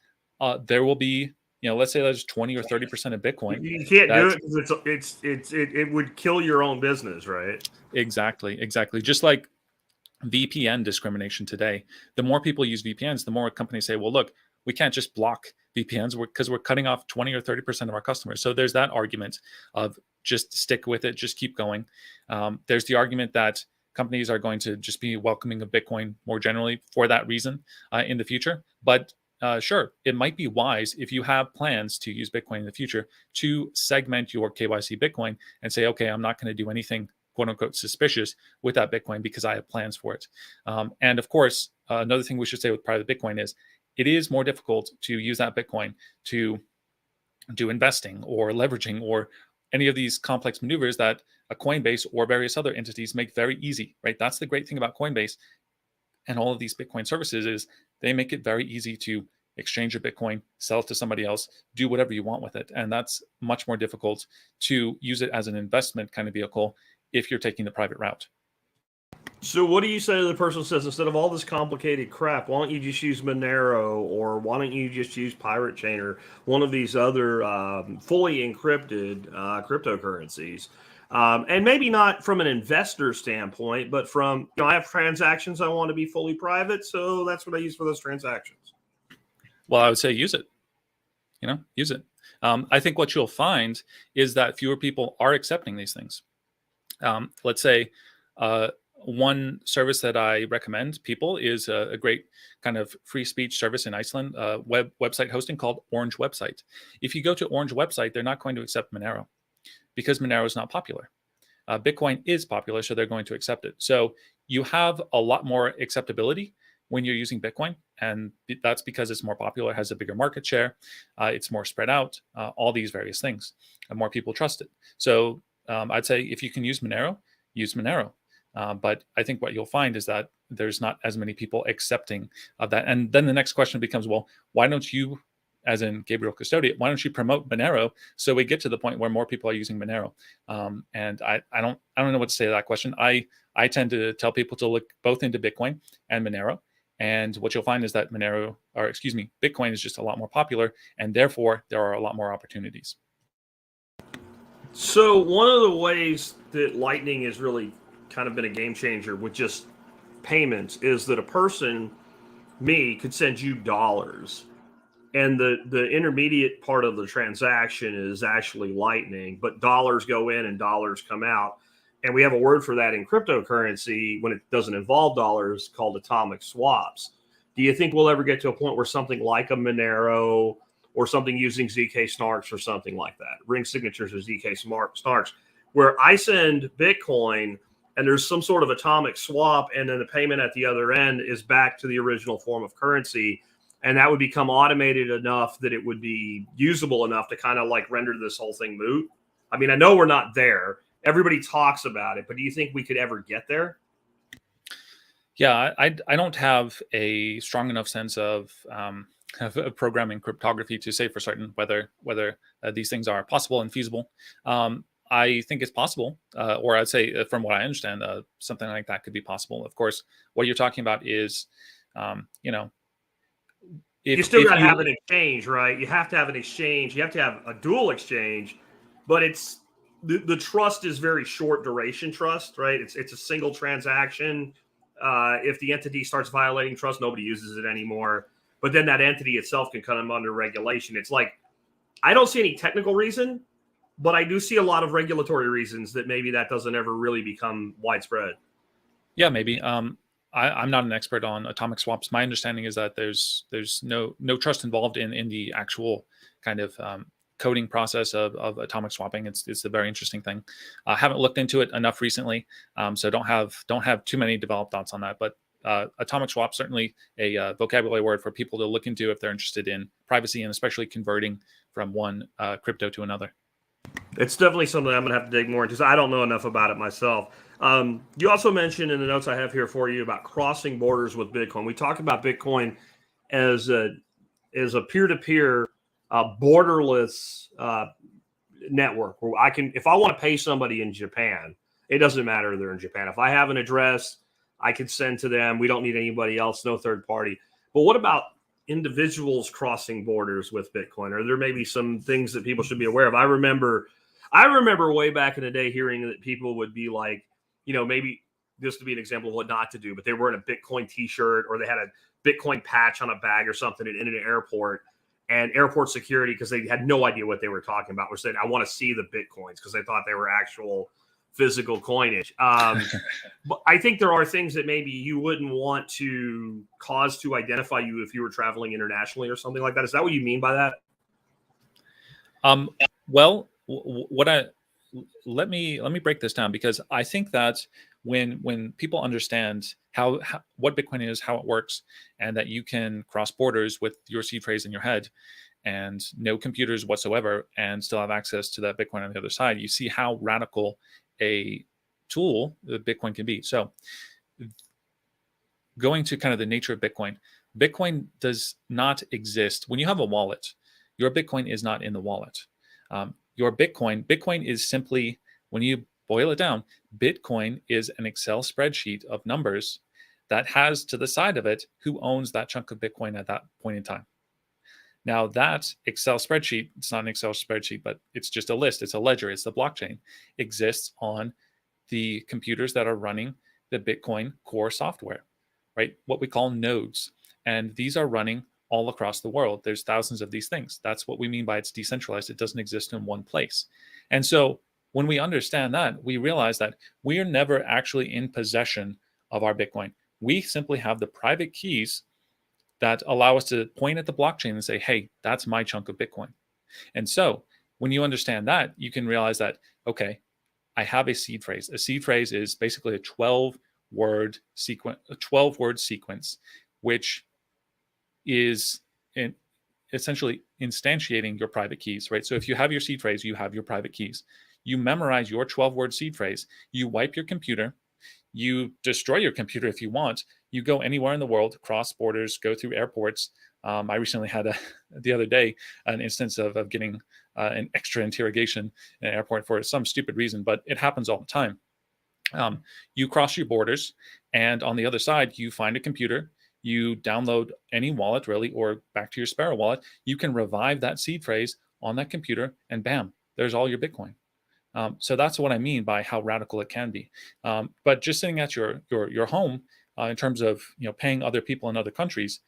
Speaker 2: there will be, let's say there's 20 or 30% of Bitcoin.
Speaker 1: You can't do it because it would kill your own business, right?
Speaker 2: Exactly. Just like VPN discrimination today. The more people use VPNs, the more companies say, well, look, we can't just block VPNs because we're cutting off 20 or 30% of our customers. So there's that argument of just stick with it, just keep going. There's the argument that companies are going to just be welcoming of Bitcoin more generally for that reason in the future. But sure, it might be wise if you have plans to use Bitcoin in the future to segment your KYC Bitcoin and say, okay, I'm not going to do anything quote unquote suspicious with that Bitcoin because I have plans for it. And of course, another thing we should say with private Bitcoin is it is more difficult to use that Bitcoin to do investing or leveraging or any of these complex maneuvers that a Coinbase or various other entities make very easy, right? That's the great thing about Coinbase and all of these Bitcoin services is they make it very easy to exchange your Bitcoin, sell it to somebody else, do whatever you want with it. And that's much more difficult to use it as an investment kind of vehicle if you're taking the private route.
Speaker 1: So what do you say to the person who says, instead of all this complicated crap, why don't you just use Monero, or why don't you just use Pirate Chain, or one of these other fully encrypted cryptocurrencies? And maybe not from an investor standpoint, but from, I have transactions I want to be fully private, so that's what I use for those transactions.
Speaker 2: Well, I would say use it. Use it. I think what you'll find is that fewer people are accepting these things. Let's say one service that I recommend people is a great kind of free speech service in Iceland, website hosting called Orange Website. If you go to Orange Website, they're not going to accept Monero because Monero is not popular. Bitcoin is popular, so they're going to accept it. So you have a lot more acceptability when you're using Bitcoin, and that's because it's more popular, has a bigger market share, it's more spread out, all these various things, and more people trust it. So I'd say if you can use Monero, use Monero. But I think what you'll find is that there's not as many people accepting of that. And then the next question becomes, well, why don't you, as in Gabriel Custodiet, why don't you promote Monero so we get to the point where more people are using Monero? And I don't know what to say to that question. I tend to tell people to look both into Bitcoin and Monero. And what you'll find is that Bitcoin is just a lot more popular, and therefore there are a lot more opportunities.
Speaker 1: So one of the ways that Lightning has really kind of been a game changer with just payments is that a person, me, could send you dollars, and the intermediate part of the transaction is actually Lightning, but dollars go in and dollars come out. And we have a word for that in cryptocurrency when it doesn't involve dollars called atomic swaps. Do you think we'll ever get to a point where something like a Monero or something using ZK snarks or something like that, ring signatures or ZK snarks, where I send Bitcoin and there's some sort of atomic swap, and then the payment at the other end is back to the original form of currency, and that would become automated enough that it would be usable enough to kind of like render this whole thing moot? I mean, I know we're not there. Everybody talks about it, but do you think we could ever get there?
Speaker 2: Yeah, I don't have a strong enough sense of programming cryptography to say for certain whether these things are possible and feasible. I think it's possible, or I'd say from what I understand, something like that could be possible. Of course, what you're talking about is,
Speaker 1: You still got to have an exchange, right? You have to have an exchange. You have to have a dual exchange, but it's the trust is very short duration trust, right? It's a single transaction. If the entity starts violating trust, nobody uses it anymore. But then that entity itself can come under regulation. It's like, I don't see any technical reason, but I do see a lot of regulatory reasons that maybe that doesn't ever really become widespread.
Speaker 2: Yeah, maybe. I'm not an expert on atomic swaps. My understanding is that there's no trust involved in the actual kind of coding process of atomic swapping. It's a very interesting thing. I haven't looked into it enough recently, so don't have too many developed thoughts on that. But atomic swap, certainly a vocabulary word for people to look into if they're interested in privacy and especially converting from one crypto to another.
Speaker 1: It's definitely something I'm going to have to dig more into because I don't know enough about it myself. You also mentioned in the notes I have here for you about crossing borders with Bitcoin. We talk about Bitcoin as a peer-to-peer, borderless network where I can, if I want to pay somebody in Japan, it doesn't matter if they're in Japan. If I have an address, I can send to them. We don't need anybody else, no third party. But what about individuals crossing borders with Bitcoin? Are there maybe some things that people should be aware of? I remember way back in the day hearing that people would be like, maybe this to be an example of what not to do, but they were in a Bitcoin t-shirt or they had a Bitcoin patch on a bag or something in an airport, and airport security, because they had no idea what they were talking about, were saying, I want to see the Bitcoins, because they thought they were actual physical coinage. But I think there are things that maybe you wouldn't want to cause to identify you if you were traveling internationally or something like that. Is that what you mean by that?
Speaker 2: Well, let me break this down, because I think that when people understand how what Bitcoin is, how it works, and that you can cross borders with your seed phrase in your head and no computers whatsoever and still have access to that Bitcoin on the other side, you see how radical a tool that Bitcoin can be. So going to kind of the nature of Bitcoin, Bitcoin does not exist. When you have a wallet, your Bitcoin is not in the wallet. Your Bitcoin is simply, when you boil it down, Bitcoin is an Excel spreadsheet of numbers that has to the side of it who owns that chunk of Bitcoin at that point in time. Now that Excel spreadsheet, it's not an Excel spreadsheet, but it's just a list, it's a ledger, it's the blockchain, exists on the computers that are running the Bitcoin core software, right? What we call nodes. And these are running all across the world. There's thousands of these things. That's what we mean by it's decentralized. It doesn't exist in one place. And so when we understand that, we realize that we are never actually in possession of our Bitcoin. We simply have the private keys that allow us to point at the blockchain and say, hey, that's my chunk of Bitcoin. And so when you understand that, you can realize that, okay, I have a seed phrase. A seed phrase is basically a 12-word sequence, which is essentially instantiating your private keys, right? So if you have your seed phrase, you have your private keys. You memorize your 12-word seed phrase, you wipe your computer, you destroy your computer if you want, you go anywhere in the world, cross borders, go through airports. I recently had the other day an instance of getting an extra interrogation in an airport for some stupid reason, but it happens all the time. You cross your borders, and on the other side, you find a computer, you download any wallet really, or back to your Sparrow wallet, you can revive that seed phrase on that computer, and bam, there's all your Bitcoin. So that's what I mean by how radical it can be. But just sitting at your home, in terms of paying other people in other countries,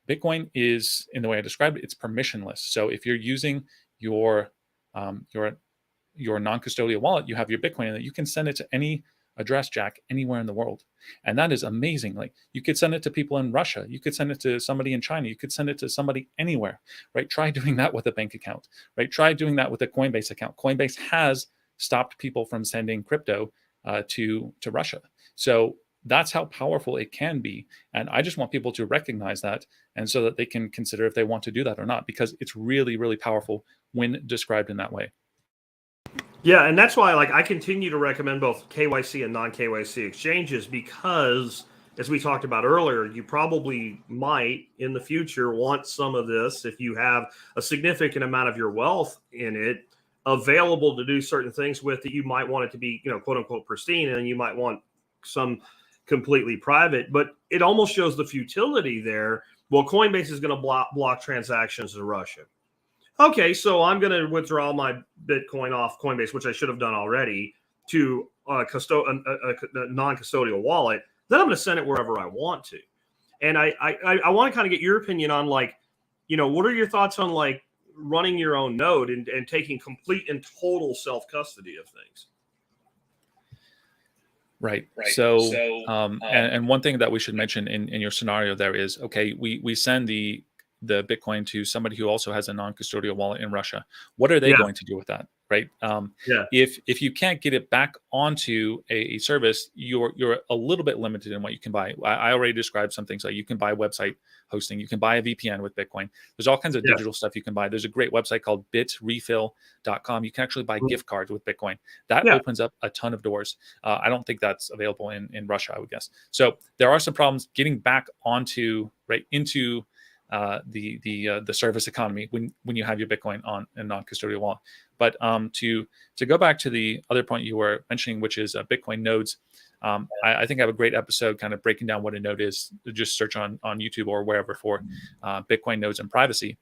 Speaker 2: Bitcoin is, in the way I described it, it's permissionless. So if you're using your non-custodial wallet, you have your Bitcoin in it, you can send it to any address jack anywhere in the world. And that is amazing. Like, you could send it to people in Russia, you could send it to somebody in China, you could send it to somebody anywhere, right? Try doing that with a bank account, right? Try doing that with a Coinbase account. Coinbase has stopped people from sending crypto to Russia. So that's how powerful it can be. And I just want people to recognize that, and so that they can consider if they want to do that or not, because it's really, really powerful when described in that way.
Speaker 1: Yeah, and that's why I continue to recommend both KYC and non-KYC exchanges, because, as we talked about earlier, you probably might in the future want some of this, if you have a significant amount of your wealth in it available to do certain things with, that you might want it to be, quote unquote pristine, and you might want some completely private. But it almost shows the futility there Well, Coinbase is going to block transactions to Russia. Okay, so I'm going to withdraw my Bitcoin off Coinbase, which I should have done already, to a non-custodial wallet. Then I'm going to send it wherever I want to. And I want to kind of get your opinion on, like, what are your thoughts on, like, running your own node and taking complete and total self-custody of things?
Speaker 2: Right. So, and one thing that we should mention in your scenario there is, okay, we send the Bitcoin to somebody who also has a non-custodial wallet in Russia. What are they going to do with that? Right. If you can't get it back onto a service, you're a little bit limited in what you can buy. I already described some things, like you can buy website hosting, you can buy a VPN with Bitcoin. There's all kinds of digital stuff you can buy. There's a great website called bitrefill.com. You can actually buy gift cards with Bitcoin. That opens up a ton of doors. I don't think that's available in Russia, I would guess. So there are some problems getting back into the service economy when you have your Bitcoin on a non-custodial wallet. But to go back to the other point you were mentioning, which is Bitcoin nodes, I think I have a great episode kind of breaking down what a node is. Just search on YouTube or wherever for Bitcoin nodes and privacy.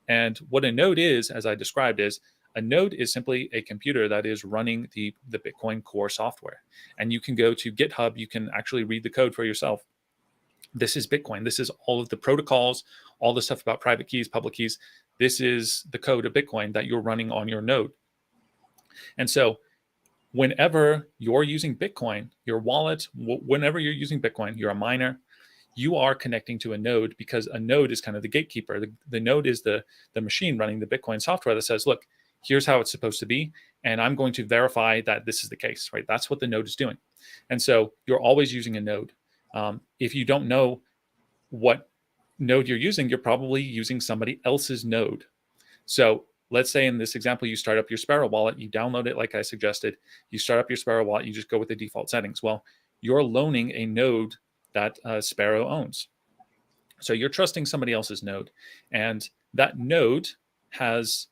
Speaker 2: And what a node is, as I described, is a node is simply a computer that is running the Bitcoin core software. And you can go to GitHub, you can actually read the code for yourself. This is Bitcoin. This is all of the protocols, all the stuff about private keys, public keys. This is the code of Bitcoin that you're running on your node. And so whenever you're using Bitcoin, your wallet, whenever you're using Bitcoin, you're a miner, you are connecting to a node, because a node is kind of the gatekeeper. The node is the machine running the Bitcoin software that says, look, here's how it's supposed to be, and I'm going to verify that this is the case, right? That's what the node is doing. And so you're always using a node. If you don't know what node you're using, you're probably using somebody else's node. So let's say in this example, you start up your Sparrow wallet, you download it like I suggested, you start up your Sparrow wallet, you just go with the default settings. Well, you're loaning a node that Sparrow owns. So you're trusting somebody else's node, and that node has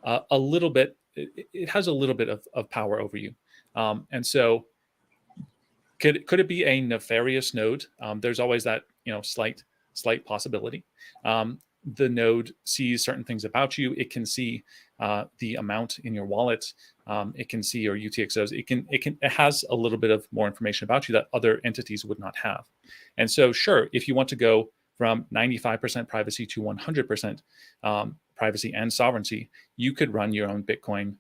Speaker 2: a little bit of power over you. And so could it be a nefarious node? There's always that slight possibility. The node sees certain things about you. It can see the amount in your wallet. It can see your UTXOs. It has a little bit of more information about you that other entities would not have. And so, sure, if you want to go from 95% privacy to 100% privacy and sovereignty, you could run your own Bitcoin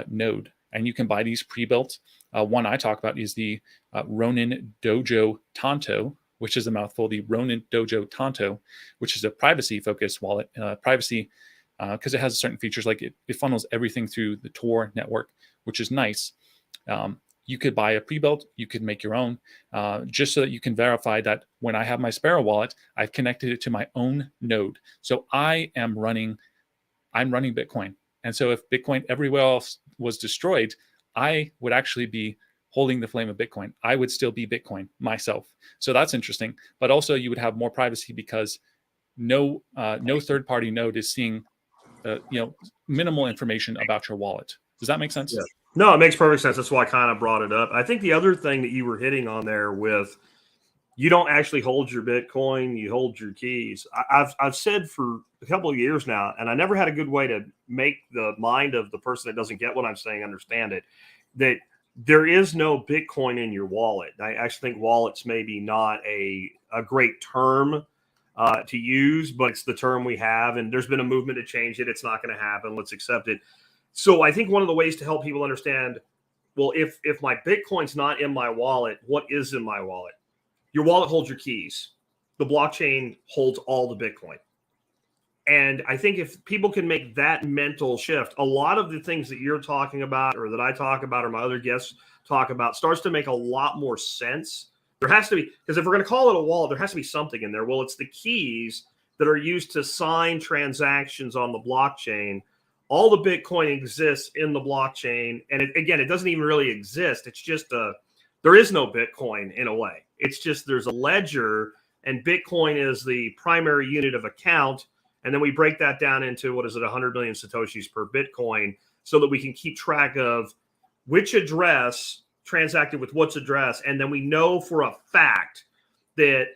Speaker 2: node, and you can buy these pre-built. One I talk about is the Ronin Dojo Tanto, which is a mouthful, the Ronin Dojo Tanto, which is a privacy-focused wallet. Privacy, because it has certain features, like it funnels everything through the Tor network, which is nice. You could buy a pre-built, you could make your own, just so that you can verify that when I have my Sparrow wallet, I've connected it to my own node. So I'm running Bitcoin. And so if Bitcoin everywhere else was destroyed, I would actually be holding the flame of Bitcoin. I would still be Bitcoin myself. So that's interesting. But also you would have more privacy, because no third-party node is seeing minimal information about your wallet. Does that make sense?
Speaker 1: Yeah. No, it makes perfect sense. That's why I kind of brought it up. I think the other thing that you were hitting on there with, you don't actually hold your Bitcoin, you hold your keys. I've said for a couple of years now, and I never had a good way to make the mind of the person that doesn't get what I'm saying understand it, that there is no Bitcoin in your wallet. I actually think wallets maybe not a great term to use, but it's the term we have, and there's been a movement to change it. It's not going to happen. Let's accept it. So I think one of the ways to help people understand, well, if my Bitcoin's not in my wallet, what is in my wallet? Your wallet holds your keys. The blockchain holds all the Bitcoin. And I think if people can make that mental shift, a lot of the things that you're talking about, or that I talk about, or my other guests talk about, starts to make a lot more sense. There has to be, because if we're going to call it a wallet, there has to be something in there. Well, it's the keys that are used to sign transactions on the blockchain. All the Bitcoin exists in the blockchain. And it doesn't even really exist. It's just there is no Bitcoin in a way. It's just there's a ledger, and Bitcoin is the primary unit of account. And then we break that down into, 100 million Satoshis per Bitcoin, so that we can keep track of which address transacted with what's address. And then we know for a fact that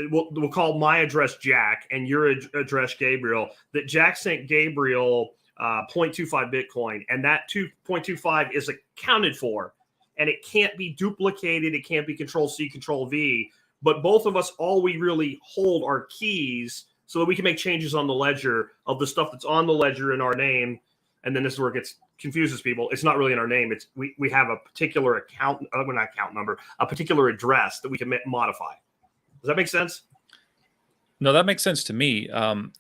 Speaker 1: we'll call my address Jack and your address Gabriel, that Jack sent Gabriel 0.25 Bitcoin, and that 2.25 is accounted for, and it can't be duplicated. It can't be Control C, Control V. But both of us, all we really hold are keys so that we can make changes on the ledger of the stuff that's on the ledger in our name. And then this is where it gets confuses people. It's not really in our name. It's we have a particular account, not account number, a particular address that we can modify. Does that make sense?
Speaker 2: No, that makes sense to me,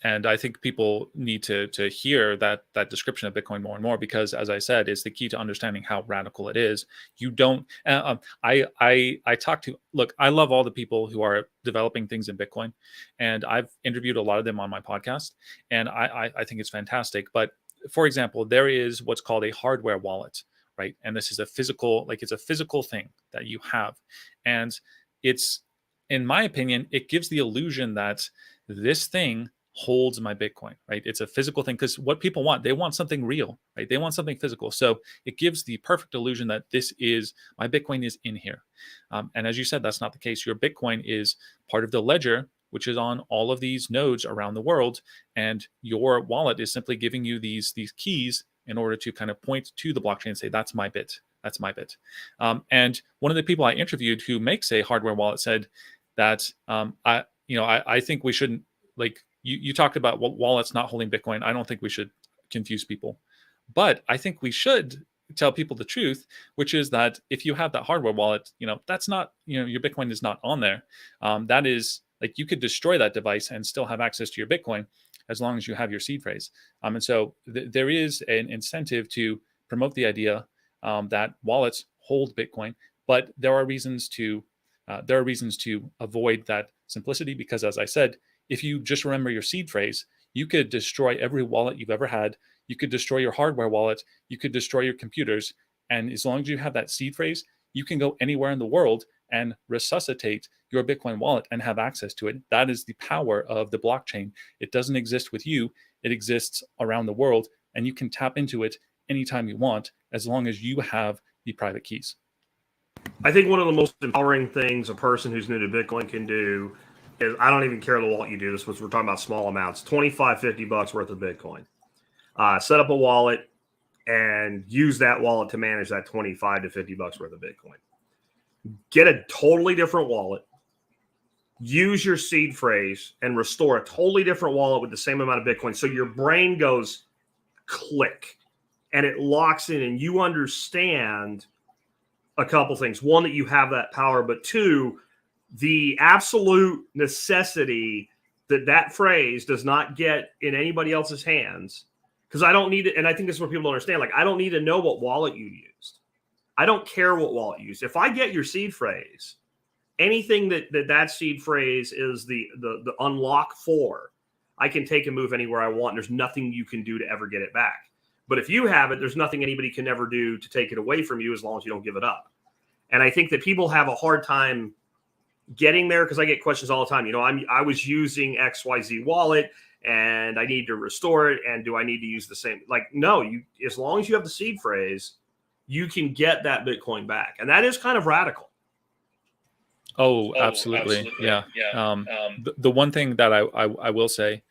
Speaker 2: and I think people need to hear that description of Bitcoin more and more, because, as I said, it's the key to understanding how radical it is. You don't. I talk to look. I love all the people who are developing things in Bitcoin, and I've interviewed a lot of them on my podcast, and I think it's fantastic. But for example, there is what's called a hardware wallet, right? And this is a physical, it's a physical thing that you have, and it's, in my opinion, it gives the illusion that this thing holds my Bitcoin, right? It's a physical thing, because what people want, they want something real, right? They want something physical. So it gives the perfect illusion that this is, my Bitcoin is in here. And as you said, that's not the case. Your Bitcoin is part of the ledger, which is on all of these nodes around the world. And your wallet is simply giving you these keys in order to kind of point to the blockchain and say, that's my bit. That's my bit. And one of the people I interviewed who makes a hardware wallet said that I think we shouldn't, you talked about wallets not holding Bitcoin. I don't think we should confuse people, but I think we should tell people the truth, which is that if you have that hardware wallet, that's not, your Bitcoin is not on there. That is, you could destroy that device and still have access to your Bitcoin as long as you have your seed phrase. And so there is an incentive to promote the idea that wallets hold Bitcoin, but there are reasons to avoid that simplicity, because, as I said, if you just remember your seed phrase, you could destroy every wallet you've ever had. You could destroy your hardware wallet. You could destroy your computers. And as long as you have that seed phrase, you can go anywhere in the world and resuscitate your Bitcoin wallet and have access to it. That is the power of the blockchain. It doesn't exist with you. It exists around the world, and you can tap into it anytime you want, as long as you have the private keys.
Speaker 1: I think one of the most empowering things a person who's new to Bitcoin can do is, I don't even care the wallet you do this with. We're talking about small amounts, 25, 50 bucks worth of Bitcoin. Set up a wallet and use that wallet to manage that 25 to 50 bucks worth of Bitcoin. Get a totally different wallet, use your seed phrase, and restore a totally different wallet with the same amount of Bitcoin. So your brain goes click and it locks in, and you understand a couple things. One, that you have that power, but two, the absolute necessity that phrase does not get in anybody else's hands. Because I don't need it, and I think this is what people don't understand. I don't need to know what wallet you used. I don't care what wallet you used. If I get your seed phrase, anything that seed phrase is the unlock for, I can take and move anywhere I want. And there's nothing you can do to ever get it back. But if you have it, there's nothing anybody can ever do to take it away from you, as long as you don't give it up. And I think that people have a hard time getting there, because I get questions all the time. I was using XYZ wallet and I need to restore it. And do I need to use the same? No, as long as you have the seed phrase, you can get that Bitcoin back. And that is kind of radical.
Speaker 2: Oh, absolutely. Yeah. The one thing that I will say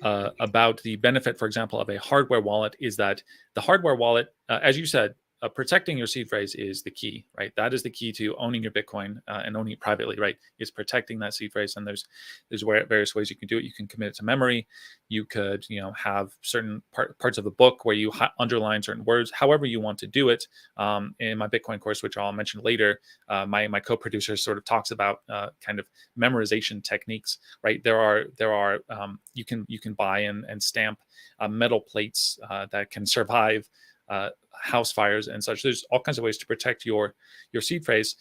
Speaker 2: about the benefit, for example, of a hardware wallet is that the hardware wallet, as you said, protecting your seed phrase is the key, right? That is the key to owning your Bitcoin and owning it privately, right? Is protecting that seed phrase. And there's various ways you can do it. You can commit it to memory. You could, have certain parts of the book where you underline certain words, however you want to do it. In my Bitcoin course, which I'll mention later, my co-producer sort of talks about kind of memorization techniques, right? There are you can buy and stamp metal plates that can survive house fires and such. There's all kinds of ways to protect your seed phrase,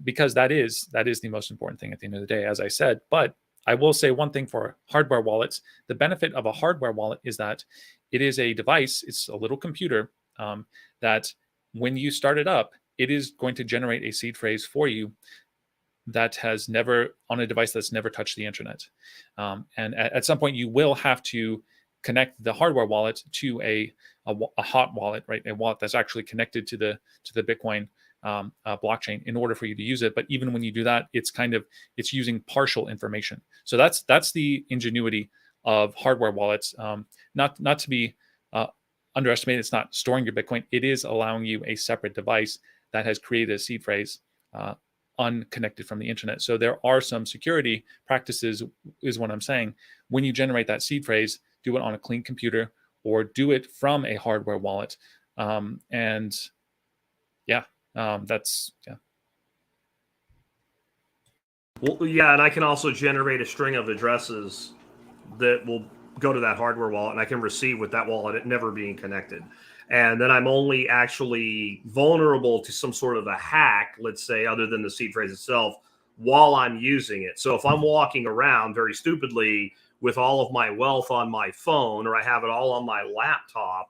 Speaker 2: because that is the most important thing at the end of the day, as I said. But I will say one thing for hardware wallets. The benefit of a hardware wallet is that it is a device. It's a little computer that when you start it up, it is going to generate a seed phrase for you that has never, on a device that's never touched the internet. And at some point you will have to connect the hardware wallet to a hot wallet, right? A wallet that's actually connected to the Bitcoin blockchain in order for you to use it. But even when you do that, it's using partial information. So that's the ingenuity of hardware wallets. Not to be underestimated. It's not storing your Bitcoin. It is allowing you a separate device that has created a seed phrase unconnected from the internet. So there are some security practices, is what I'm saying. When you generate that seed phrase, do it on a clean computer or do it from a hardware wallet. That's.
Speaker 1: Well, yeah, and I can also generate a string of addresses that will go to that hardware wallet, and I can receive with that wallet it never being connected. And then I'm only actually vulnerable to some sort of a hack, let's say, other than the seed phrase itself, while I'm using it. So if I'm walking around very stupidly with all of my wealth on my phone, or I have it all on my laptop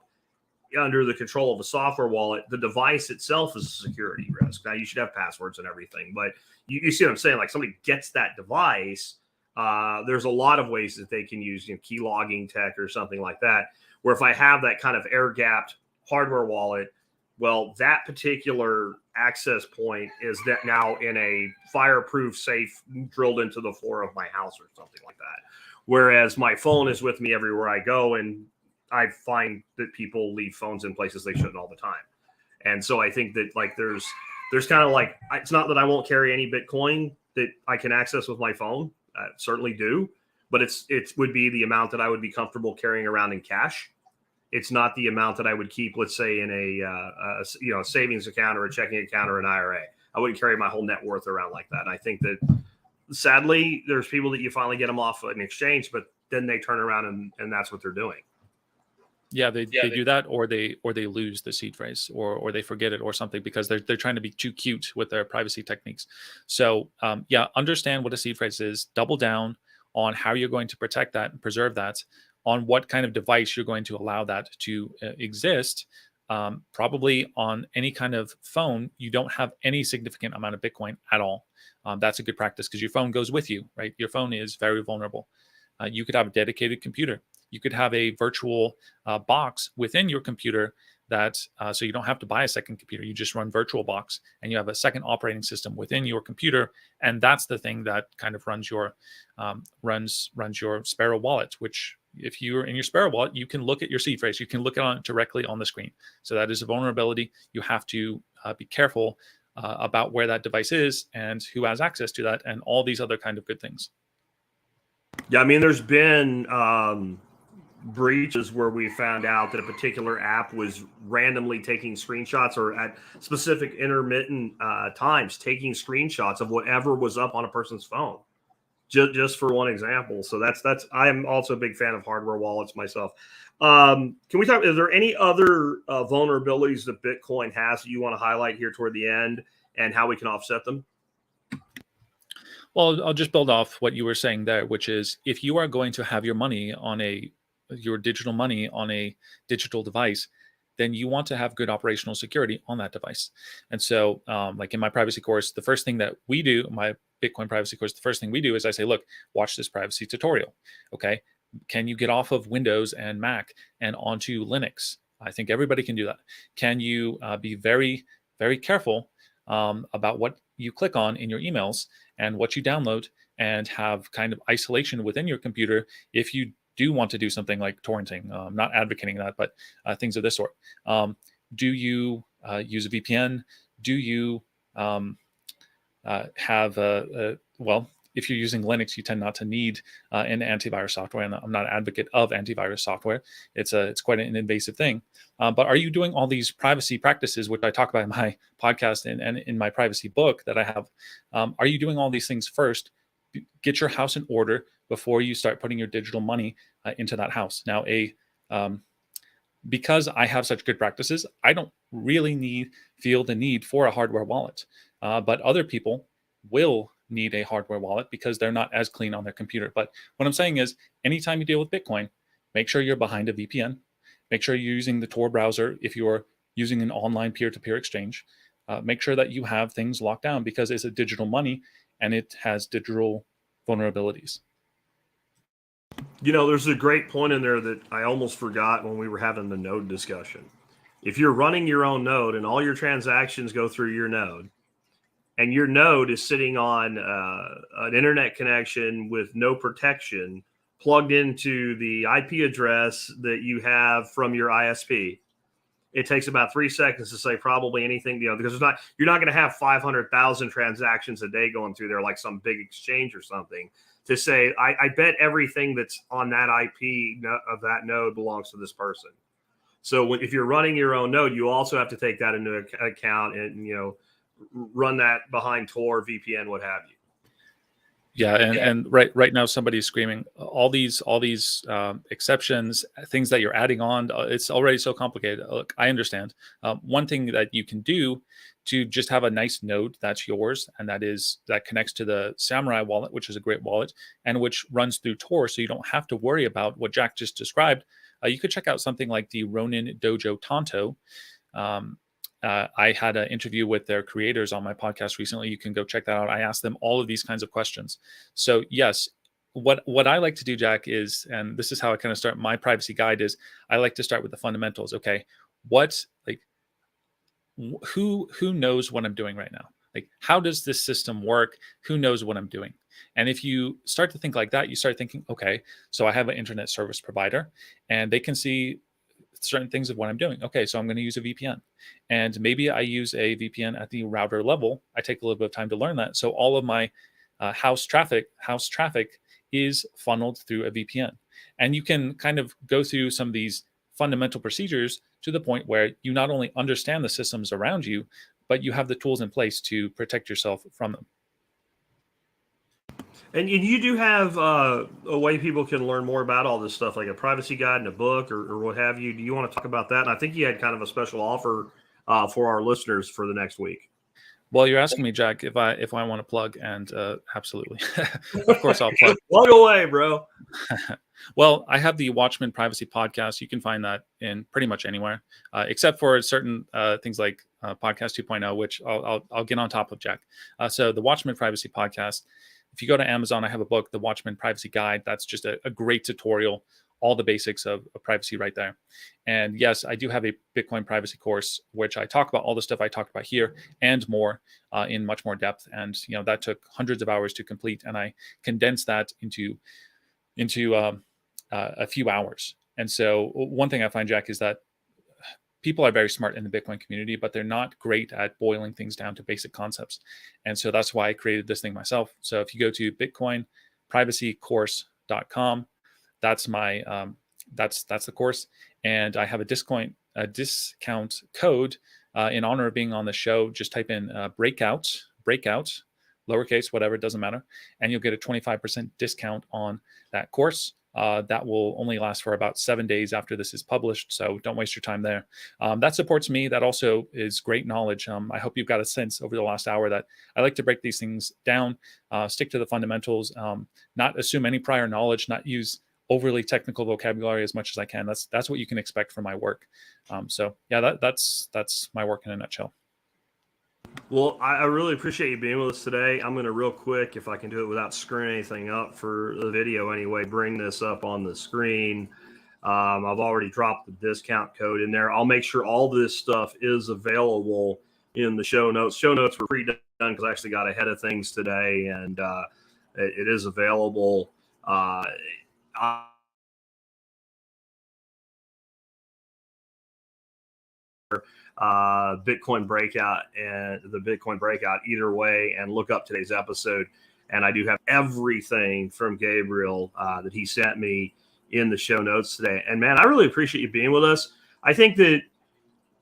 Speaker 1: under the control of a software wallet, the device itself is a security risk. Now, you should have passwords and everything, but you see what I'm saying? Like, somebody gets that device, there's a lot of ways that they can use, key logging tech or something like that, where if I have that kind of air-gapped hardware wallet, well, that particular access point is that now in a fireproof safe drilled into the floor of my house or something like that. Whereas my phone is with me everywhere I go, and I find that people leave phones in places they shouldn't all the time. And so I think that, like, there's kind of like, it's not that I won't carry any Bitcoin that I can access with my phone. I certainly do, but it would be the amount that I would be comfortable carrying around in cash. It's not the amount that I would keep, let's say, in a savings account or a checking account or an IRA. I wouldn't carry my whole net worth around like that. And I think that, sadly, there's people that you finally get them off an exchange, but then they turn around and that's what they're doing.
Speaker 2: Yeah, they do that, or they lose the seed phrase, or they forget it or something, because they're trying to be too cute with their privacy techniques. So understand what a seed phrase is. Double down on how you're going to protect that and preserve that, on what kind of device you're going to allow that to exist. Probably on any kind of phone, you don't have any significant amount of Bitcoin at all. That's a good practice, because your phone goes with you, right? Your phone is very vulnerable. You could have a dedicated computer. You could have a virtual box within your computer that, so you don't have to buy a second computer. You just run VirtualBox, and you have a second operating system within your computer, and that's the thing that kind of runs your Sparrow wallet. Which, if you're in your Sparrow wallet, you can look at your seed phrase. You can look at it directly on the screen. So that is a vulnerability. You have to be careful about where that device is and who has access to that, and all these other kind of good things.
Speaker 1: Yeah, I mean, there's been breaches where we found out that a particular app was randomly taking screenshots, or at specific intermittent times taking screenshots of whatever was up on a person's phone, just for one example. So that's I am also a big fan of hardware wallets myself. Can we talk, is there any other vulnerabilities that Bitcoin has that you want to highlight here toward the end, and how we can offset them?
Speaker 2: Well, I'll just build off what you were saying there, which is, if you are going to have your digital money on a digital device, then you want to have good operational security on that device. And so, like in my privacy course, the first thing that we do, my Bitcoin privacy course, the first thing we do is I say, look, watch this privacy tutorial. Okay. Can you get off of Windows and Mac and onto Linux? I think everybody can do that. Can you be very, very careful about what you click on in your emails and what you download, and have kind of isolation within your computer if you do want to do something like torrenting? I'm not advocating that, but things of this sort. Do you use a VPN? Do you have well, if you're using Linux, you tend not to need an antivirus software, and I'm not an advocate of antivirus software. It's quite an invasive thing. But are you doing all these privacy practices, which I talk about in my podcast and in my privacy book that I have? Are you doing all these things first? Get your house in order before you start putting your digital money into that house. Now, because I have such good practices, I don't really feel the need for a hardware wallet. But other people will need a hardware wallet because they're not as clean on their computer. But what I'm saying is, anytime you deal with Bitcoin, make sure you're behind a VPN. Make sure you're using the Tor browser if you're using an online peer-to-peer exchange. Make sure that you have things locked down, because it's a digital money and it has digital vulnerabilities.
Speaker 1: There's a great point in there that I almost forgot when we were having the node discussion. If you're running your own node and all your transactions go through your node, and your node is sitting on an internet connection with no protection plugged into the IP address that you have from your ISP, it takes about 3 seconds to say probably anything, because you're not going to have 500,000 transactions a day going through there like some big exchange or something to say, I bet everything that's on that IP of that node belongs to this person. So if you're running your own node, you also have to take that into account and, run that behind Tor, VPN, what have you.
Speaker 2: Yeah, and right now somebody's screaming all these exceptions, things that you're adding on. It's already so complicated. Look, I understand. One thing that you can do to just have a nice node that's yours, and that connects to the Samurai wallet, which is a great wallet, and which runs through Tor, so you don't have to worry about what Jack just described. You could check out something like the Ronin Dojo Tonto. I had an interview with their creators on my podcast recently. You can go check that out. I asked them all of these kinds of questions. So yes, what I like to do, Jack, is, and this is how I kind of start my privacy guide, is I like to start with the fundamentals. Okay, who knows what I'm doing right now? Like, how does this system work? Who knows what I'm doing? And if you start to think like that, you start thinking, okay, so I have an internet service provider and they can see certain things of what I'm doing. Okay, so I'm going to use a VPN, and maybe I use a VPN at the router level. I take a little bit of time to learn that. So all of my house traffic is funneled through a VPN, and you can kind of go through some of these fundamental procedures to the point where you not only understand the systems around you, but you have the tools in place to protect yourself from them.
Speaker 1: And you do have a way people can learn more about all this stuff, like a privacy guide and a book or what have you. Do you want to talk about that? And I think you had kind of a special offer for our listeners for the next week.
Speaker 2: Well, you're asking me, Jack, if I want to plug, and absolutely, of course, I'll plug.
Speaker 1: Plug away, bro.
Speaker 2: Well, I have the Watchman Privacy Podcast. You can find that in pretty much anywhere, except for certain things like Podcast 2.0, which I'll get on top of, Jack. So the Watchman Privacy Podcast. If you go to Amazon, I have a book, The Watchman Privacy Guide. That's just a great tutorial, all the basics of privacy right there. And yes, I do have a Bitcoin privacy course, which I talk about all the stuff I talked about here and more in much more depth. And that took hundreds of hours to complete, and I condensed that into a few hours. And so one thing I find, Jack, is that people are very smart in the Bitcoin community, but they're not great at boiling things down to basic concepts. And so that's why I created this thing myself. So if you go to bitcoinprivacycourse.com, that's my that's the course. And I have a discount code in honor of being on the show. Just type in breakout, lowercase, whatever, it doesn't matter. And you'll get a 25% discount on that course. That will only last for about 7 days after this is published, so don't waste your time there. That supports me. That also is great knowledge. I hope you've got a sense over the last hour that I like to break these things down, stick to the fundamentals, not assume any prior knowledge, not use overly technical vocabulary as much as I can. That's what you can expect from my work. So yeah, that's my work in a nutshell.
Speaker 1: Well, I really appreciate you being with us today. I'm going to real quick, if I can do it without screwing anything up for the video anyway, bring this up on the screen. I've already dropped the discount code in there. I'll make sure all this stuff is available in the show notes. Show notes were pre-done because I actually got ahead of things today, and it is available. Bitcoin breakout and the Bitcoin breakout either way, and look up today's episode. And I do have everything from Gabriel that he sent me in the show notes today. And man, I really appreciate you being with us. I think that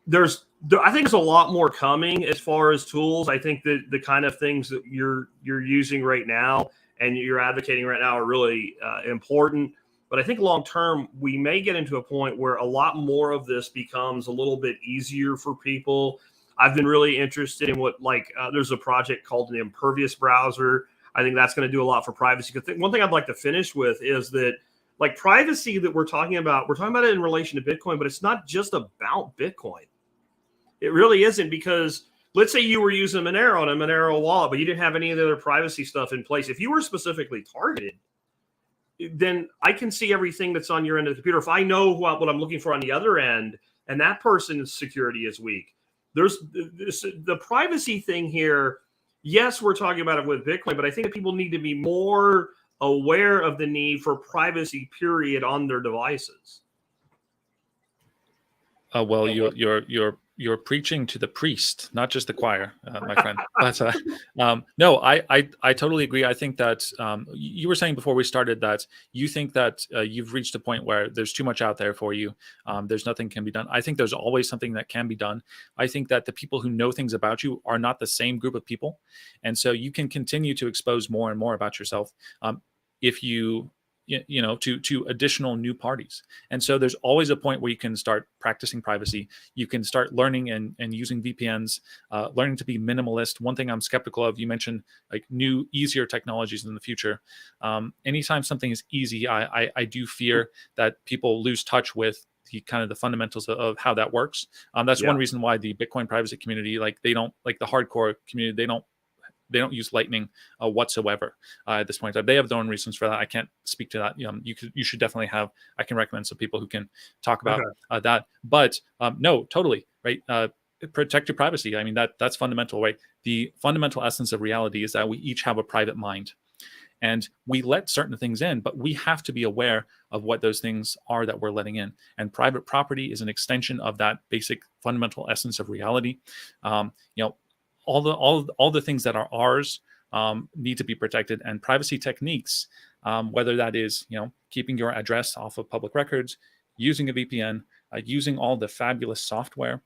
Speaker 1: there's a lot more coming as far as tools. I think that the kind of things that you're using right now and you're advocating right now are really important. But I think long term, we may get into a point where a lot more of this becomes a little bit easier for people. I've been really interested in there's a project called an impervious browser. I think that's going to do a lot for privacy. One thing I'd like to finish with is that privacy that we're talking about it in relation to Bitcoin, but it's not just about Bitcoin. It really isn't, because let's say you were using Monero on a Monero wallet, but you didn't have any of the other privacy stuff in place. If you were specifically targeted, then I can see everything that's on your end of the computer. If I know what I'm looking for on the other end, and that person's security is weak. There's the privacy thing here. Yes, we're talking about it with Bitcoin, but I think that people need to be more aware of the need for privacy, period, on their devices.
Speaker 2: Well, you're preaching to the priest, not just the choir, my friend. But no, I totally agree. I think that you were saying before we started that you think that you've reached a point where there's too much out there for you. There's nothing can be done. I think there's always something that can be done. I think that the people who know things about you are not the same group of people, and so you can continue to expose more and more about yourself if you to additional new parties. And so there's always a point where you can start practicing privacy. You can start learning and using VPNs, learning to be minimalist. One thing I'm skeptical of, you mentioned like new, easier technologies in the future. Anytime something is easy, I do fear that people lose touch with the fundamentals of how that works. That's one reason why the Bitcoin privacy community, they don't, like the hardcore community, they don't use Lightning whatsoever at this point. They have their own reasons for that. I can't speak to that. You should definitely have. I can recommend some people who can talk about that. But no, totally right. Protect your privacy. I mean that's fundamental, right? The fundamental essence of reality is that we each have a private mind, and we let certain things in, but we have to be aware of what those things are that we're letting in. And private property is an extension of that basic fundamental essence of reality. All the things that are ours need to be protected, and privacy techniques, whether that is keeping your address off of public records, using a VPN, using all the fabulous software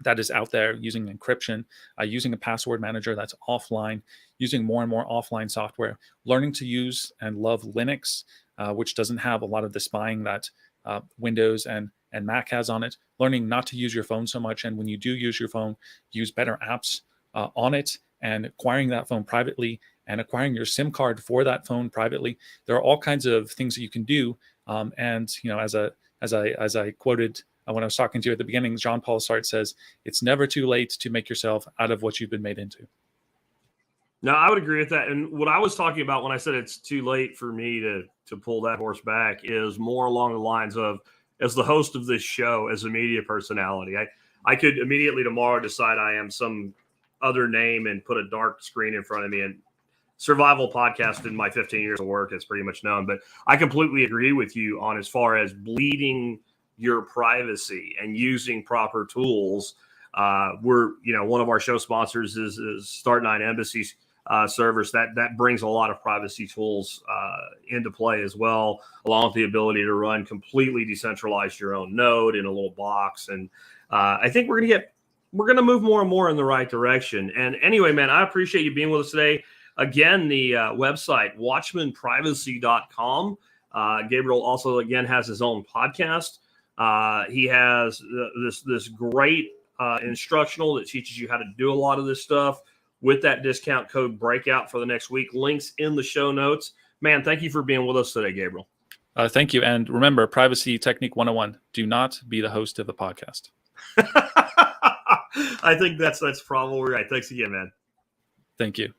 Speaker 2: that is out there, using encryption, using a password manager that's offline, using more and more offline software, learning to use and love Linux, which doesn't have a lot of the spying that Windows and Mac has on it, learning not to use your phone so much. And when you do use your phone, use better apps on it, and acquiring that phone privately and acquiring your SIM card for that phone privately. There are all kinds of things that you can do. And as I quoted when I was talking to you at the beginning, Jean-Paul Sartre says, it's never too late to make yourself out of what you've been made into.
Speaker 1: No, I would agree with that. And what I was talking about when I said it's too late for me to pull that horse back is more along the lines of, as the host of this show, as a media personality, I could immediately tomorrow decide I am some other name and put a dark screen in front of me, and survival podcast in my 15 years of work is pretty much known. But I completely agree with you on as far as bleeding your privacy and using proper tools. We're, one of our show sponsors is Start9 Embassy's servers. That brings a lot of privacy tools into play as well, along with the ability to run completely decentralized your own node in a little box. And I think we're going to move more and more in the right direction. And anyway, man, I appreciate you being with us today. Again, the website, watchmanprivacy.com. Gabriel also, again, has his own podcast. He has this great instructional that teaches you how to do a lot of this stuff with that discount code breakout for the next week. Links in the show notes. Man, thank you for being with us today, Gabriel.
Speaker 2: Thank you. And remember, Privacy Technique 101, do not be the host of a podcast.
Speaker 1: I think that's probably right. Thanks again, man.
Speaker 2: Thank you.